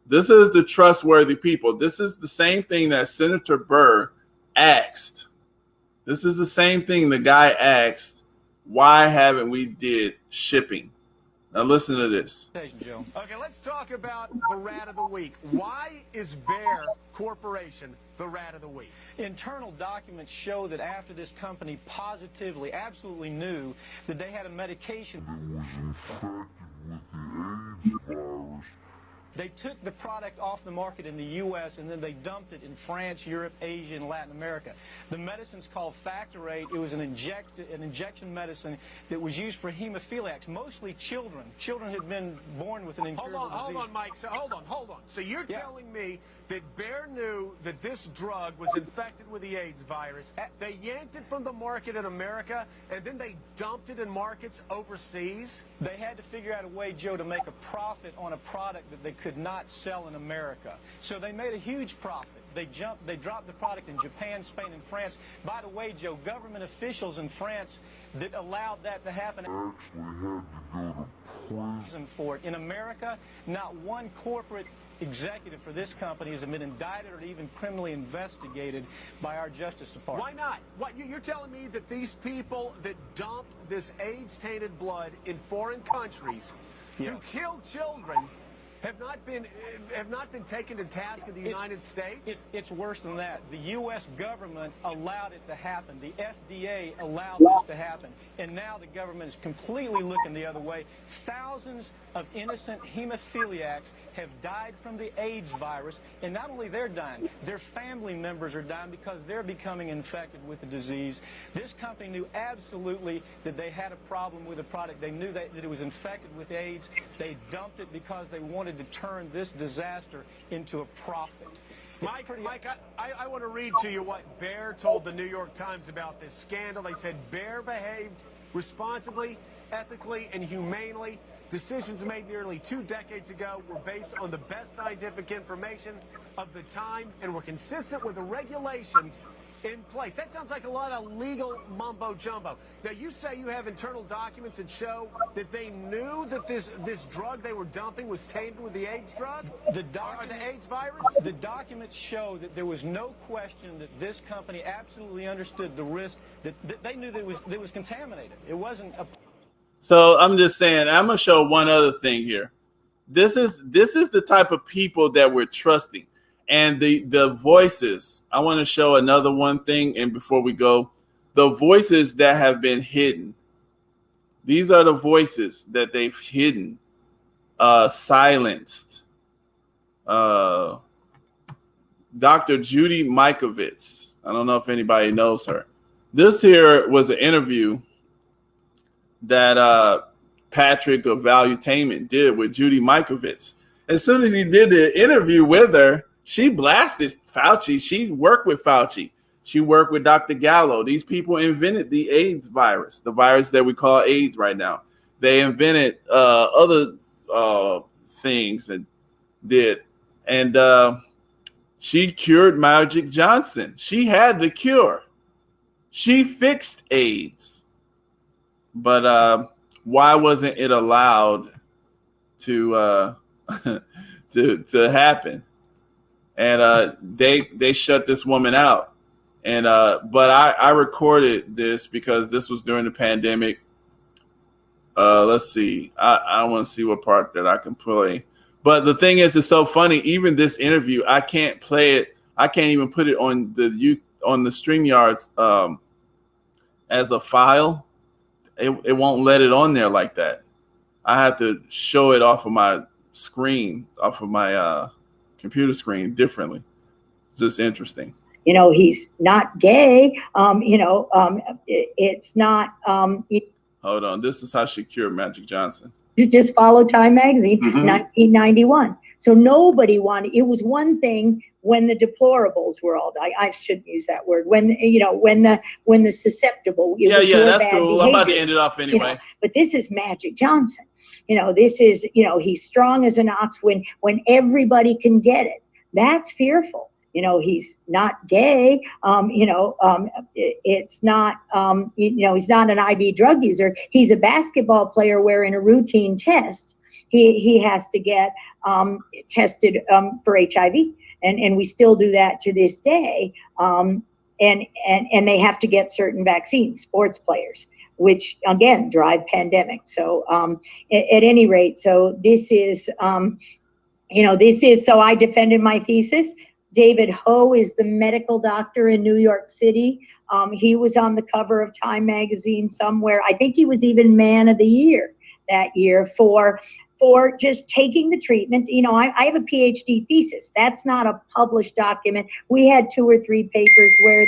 This is the trustworthy people. This is the same thing that Senator Burr asked. This is the same thing the guy asked, why haven't we did shipping? Now listen to this. Okay, let's talk about the rat of the week. Why is Bayer Corporation the rat of the week? Internal documents show that after this company positively, absolutely knew that they had a medication They took the product off the market in the U.S. and then they dumped it in France, Europe, Asia, and Latin America. The medicine's called Factorate. It was an injection medicine that was used for hemophiliacs, mostly children. Children had been born with an incurable disease. Hold on, Mike. So, hold on. So you're telling me that Bayer knew that this drug was infected with the AIDS virus. They yanked it from the market in America, and then they dumped it in markets overseas? They had to figure out a way, Joe, to make a profit on a product that they could not sell in America. So they made a huge profit. They dropped the product in Japan, Spain, and France. By the way, Joe, government officials in France that allowed that to happen actually had to go to prison for it. In America, not one corporate executive for this company has been indicted or even criminally investigated by our Justice Department. Why not? You're telling me that these people that dumped this AIDS-tainted blood in foreign countries, who killed children, have not been taken to task in the United States? It's worse than that. The U.S. government allowed it to happen. The FDA allowed this to happen. And now the government is completely looking the other way. Thousands of innocent hemophiliacs have died from the AIDS virus. And not only they're dying, their family members are dying because they're becoming infected with the disease. This company knew absolutely that they had a problem with the product. They knew that it was infected with AIDS. They dumped it because they wanted to turn this disaster into a profit. Mike, I want to read to you what Bayer told the New York Times about this scandal. They said Bayer behaved responsibly, ethically, and humanely. Decisions made nearly 2 decades ago were based on the best scientific information of the time and were consistent with the regulations in place. That sounds like a lot of legal mumbo-jumbo. Now, you say you have internal documents that show that they knew that this drug they were dumping was tainted with the AIDS drug? Or the AIDS virus? The documents show that there was no question that this company absolutely understood the risk, that they knew that it was contaminated. It wasn't a... So I'm just saying, I'm going to show one other thing here. This is the type of people that we're trusting. And the voices, I want to show another one thing. And before we go, the voices that have been hidden. These are the voices that they've hidden, silenced. Dr. Judy Mikovits. I don't know if anybody knows her. This here was an interview that Patrick of Valuetainment did with Judy Mikovits. As soon as he did the interview with her, she blasted Fauci. She worked with Fauci. She worked with Dr. Gallo. These people invented the AIDS virus, the virus that we call AIDS right now. They invented other things and did. And she cured Magic Johnson. She had the cure. She fixed AIDS. But why wasn't it allowed to to happen? And they shut this woman out. And but I recorded this because this was during the pandemic. Let's see. I want to see what part that I can play. But the thing is, it's so funny. Even this interview, I can't play it. I can't even put it on the StreamYards as a file. It won't let it on there like that. I have to show it off of my screen, off of my computer screen differently. It's just interesting. You know, he's not gay. It's not. Hold on. This is how she cured Magic Johnson. You just follow Time Magazine, 1991. So nobody wanted. It was one thing when the deplorables were all. I shouldn't use that word. When the susceptible. Yeah, that's cool. Behavior. I'm about to end it off anyway. But this is Magic Johnson. This is he's strong as an ox when everybody can get it. That's fearful. He's not gay. It's not, he's not an IV drug user. He's a basketball player where in a routine test, he has to get tested for HIV. And we still do that to this day. And they have to get certain vaccines, sports players, which again, drive pandemic. So at any rate, so this is, so I defended my thesis. David Ho is the medical doctor in New York City. He was on the cover of Time Magazine somewhere. I think he was even Man of the Year that year for just taking the treatment. I have a PhD thesis. That's not a published document. We had 2 or 3 papers where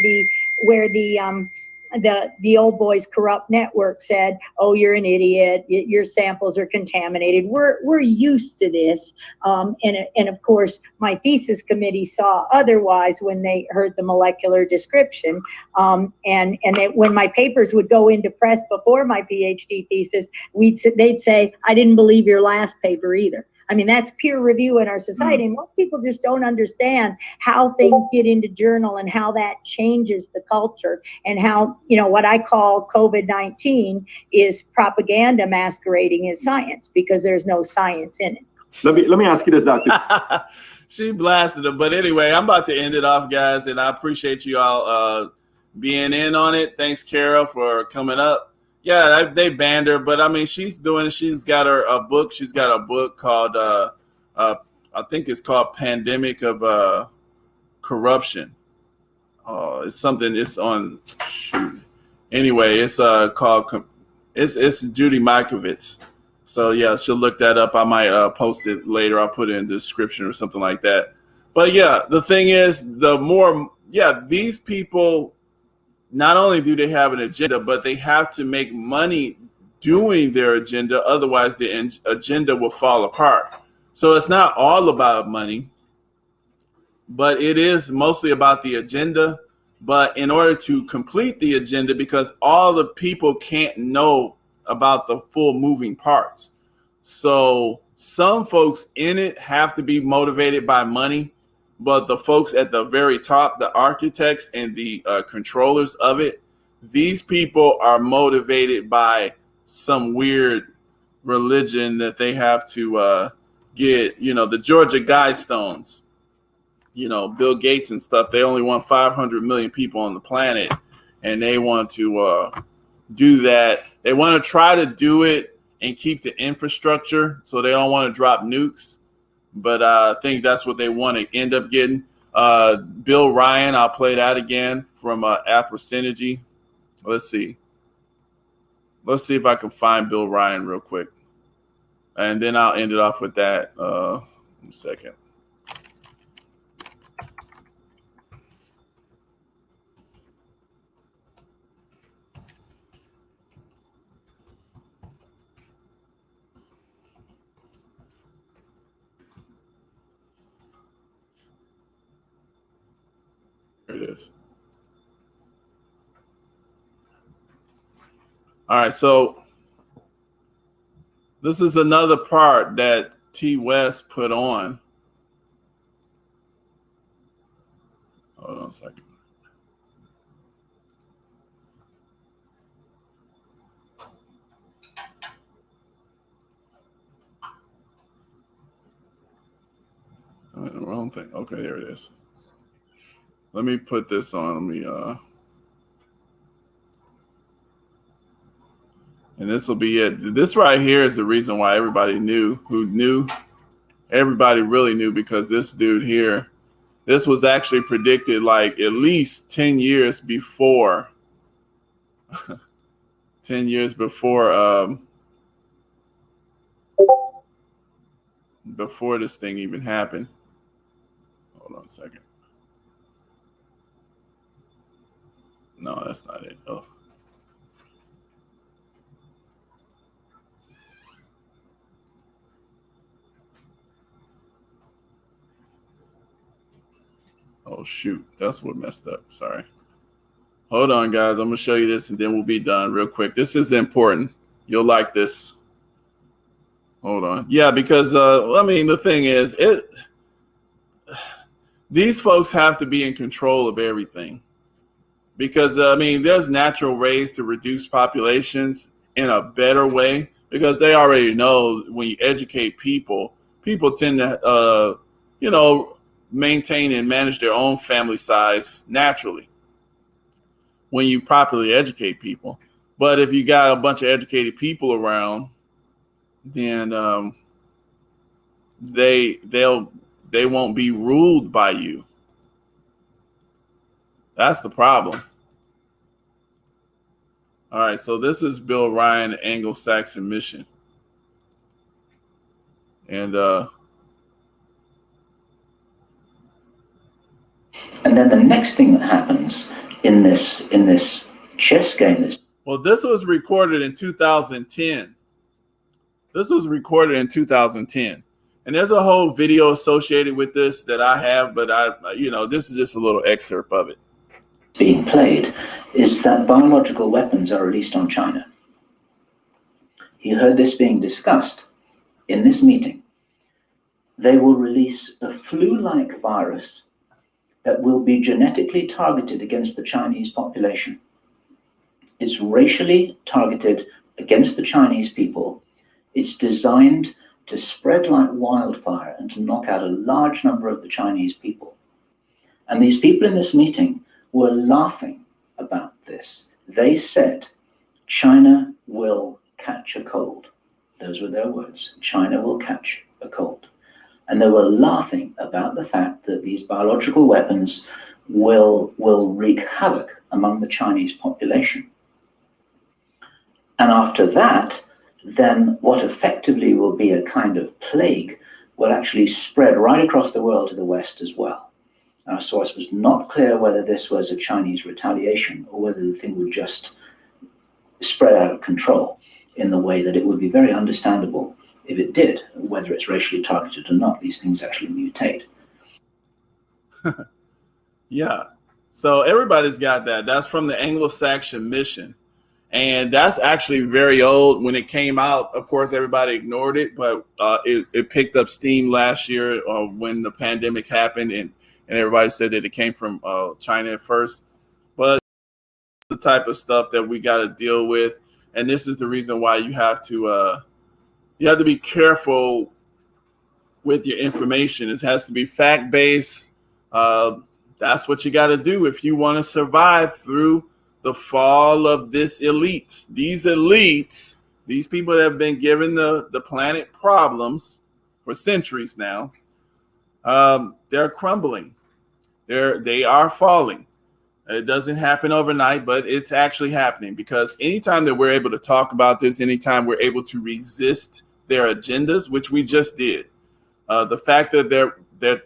the old boys corrupt network said, "Oh, you're an idiot. Your samples are contaminated." We're used to this, and of course, my thesis committee saw otherwise when they heard the molecular description. And when my papers would go into press before my PhD thesis, they'd say, "I didn't believe your last paper either." I mean, that's peer review in our society. And most people just don't understand how things get into journal and how that changes the culture and how, what I call COVID-19 is propaganda masquerading as science because there's no science in it. Let me ask you this, Doctor. She blasted him. But anyway, I'm about to end it off, guys. And I appreciate you all being in on it. Thanks, Kara, for coming up. Yeah, they banned her, but I mean, she's got a book. She's got a book called, I think it's called Pandemic of Corruption. It's on, Anyway, it's called, it's Judy Mikovits. So yeah, she'll look that up. I might post it later. I'll put it in the description or something like that. But yeah, the thing is, these people, not only do they have an agenda, but they have to make money doing their agenda. Otherwise, the agenda will fall apart. So it's not all about money, but it is mostly about the agenda. But in order to complete the agenda, because all the people can't know about the full moving parts. So some folks in it have to be motivated by money. But the folks at the very top, the architects and the controllers of it, these people are motivated by some weird religion that they have to get, the Georgia Guidestones, Bill Gates and stuff. They only want 500 million people on the planet, and they want to do that. They want to try to do it and keep the infrastructure, so they don't want to drop nukes. But I think that's what they want to end up getting. Bill Ryan, I'll play that again from Afro Synergy. Let's see. let's see if I can find Bill Ryan real quick. And then I'll end it off with that. A second. Here it is. All right, so this is another part that T. West put on. Hold on a second. I'm in the wrong thing. Okay, there it is. Let me put this on. Let me and this will be it. This right here is the reason why everybody knew. Everybody really knew, because this dude here, this was actually predicted like at least 10 years before 10 years before before this thing even happened. Hold on a second. No, that's not it. Oh. Oh, shoot. That's what messed up. Sorry. Hold on, guys. I'm going to show you this, and then we'll be done real quick. This is important. You'll like this. Hold on. Yeah, because, I mean, the thing is, these folks have to be in control of everything. Because, I mean, there's natural ways to reduce populations in a better way, because they already know when you educate people, people tend to, you know, maintain and manage their own family size naturally when you properly educate people. But if you got a bunch of educated people around, then they won't be ruled by you. That's the problem. All right, so this is Bill Ryan, Anglo-Saxon Mission. And then the next thing that happens in this chess game is, well, this was recorded in 2010. This was recorded in 2010. And there's a whole video associated with this that I have, but this is just a little excerpt of it. Being played is that biological weapons are released on China. You heard this being discussed in this meeting. They will release a flu-like virus that will be genetically targeted against the Chinese population. It's racially targeted against the Chinese people. It's designed to spread like wildfire and to knock out a large number of the Chinese people. And these people in this meeting were laughing about this. They said, China will catch a cold. Those were their words. China will catch a cold. And they were laughing about the fact that these biological weapons will wreak havoc among the Chinese population. And after that, then what effectively will be a kind of plague will actually spread right across the world to the West as well. Our source was not clear whether this was a Chinese retaliation or whether the thing would just spread out of control in the way that it would be very understandable if it did, whether it's racially targeted or not. These things actually mutate. Yeah. So everybody's got that. That's from the Anglo-Saxon Mission. And that's actually very old. When it came out, of course, everybody ignored it, but it picked up steam last year when the pandemic happened, and everybody said that it came from China at first. But the type of stuff that we got to deal with, and this is the reason why you have to be careful with your information. It has to be fact-based. That's what you got to do if you want to survive through the fall of this elites. These elites, these people that have been given the planet problems for centuries now, they're crumbling. They are falling. It doesn't happen overnight, but it's actually happening, because anytime that we're able to talk about this, anytime we're able to resist their agendas, which we just did, the fact that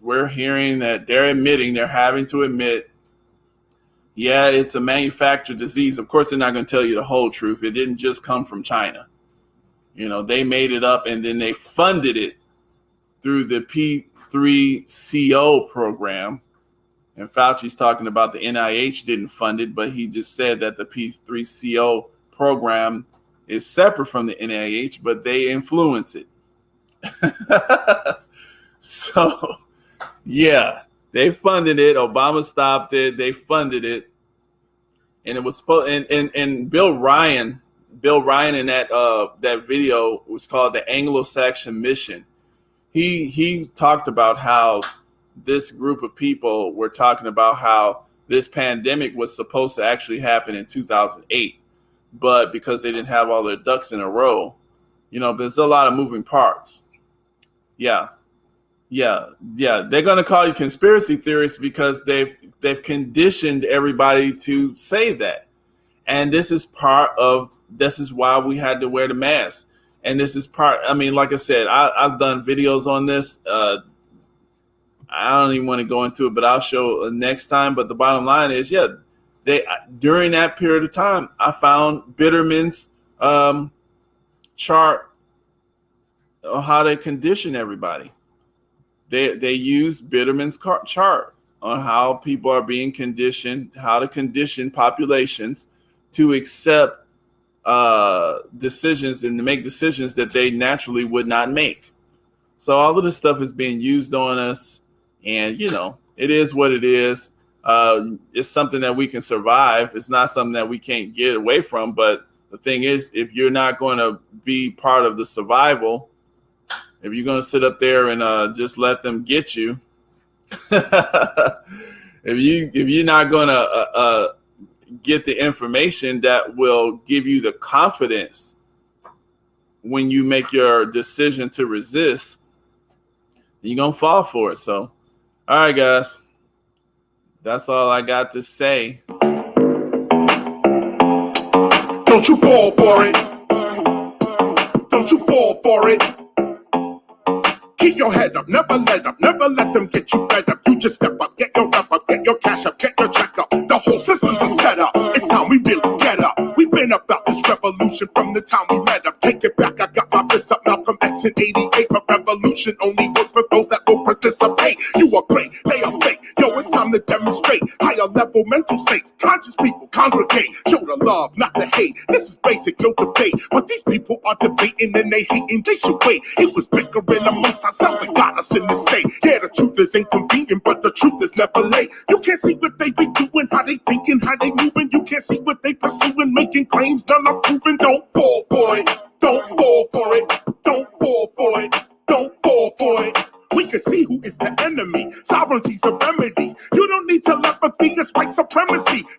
we're hearing that they're having to admit, yeah, it's a manufactured disease. Of course, they're not going to tell you the whole truth. It didn't just come from China. They made it up, and then they funded it through the P3CO program. And Fauci's talking about the NIH didn't fund it, but he just said that the P3CO program is separate from the NIH, but they influence it. So, yeah, they funded it. Obama stopped it. They funded it, and it was supposed. And Bill Ryan in that video was called the Anglo-Saxon Mission. He talked about how this group of people were talking about how this pandemic was supposed to actually happen in 2008, but because they didn't have all their ducks in a row, there's a lot of moving parts. Yeah. They're going to call you conspiracy theorists because they've conditioned everybody to say that. And this is why we had to wear the mask. And this is like I said, I've done videos on this. I don't even want to go into it, but I'll show next time. But the bottom line is, during that period of time, I found Bitterman's chart on how to condition everybody. They use Bitterman's chart on how people are being conditioned, how to condition populations to accept decisions and to make decisions that they naturally would not make. So all of this stuff is being used on us, and it is what it is. It's something that we can survive. It's not something that we can't get away from. But the thing is, if you're not going to be part of the survival, if you're going to sit up there and just let them get you, if you're not going to get the information that will give you the confidence when you make your decision to resist, you're going to fall for it. So, all right, guys, that's all I got to say. Don't you fall for it. Don't you fall for it. Keep your head up, never let them get you fed up. You just step up, get your rep up, get your cash up, get your check up. The whole system's a setup. It's time we really get up. We've been about this revolution from the time we met up. Take it back, I got my fist up, Malcolm X in 88. But revolution only works for those that will participate. You are great, they are fake. Yo, it's time to demonstrate higher level mental states. Conscious people congregate, show the love, not the hate. This is basic, no debate. But these people are debating and they hating, they should wait. It was bickering amongst ourselves and got us in this state. Yeah, the truth is inconvenient, but the truth is never late. You can't see what they be doing, how they thinking, how they moving. You can't see what they pursuing, making claims none are proven. Don't fall for it, don't fall for it, don't fall for it, don't fall for it. We can see who is the enemy. Sovereignty's the remedy. You don't need telepathy, it's white supremacy.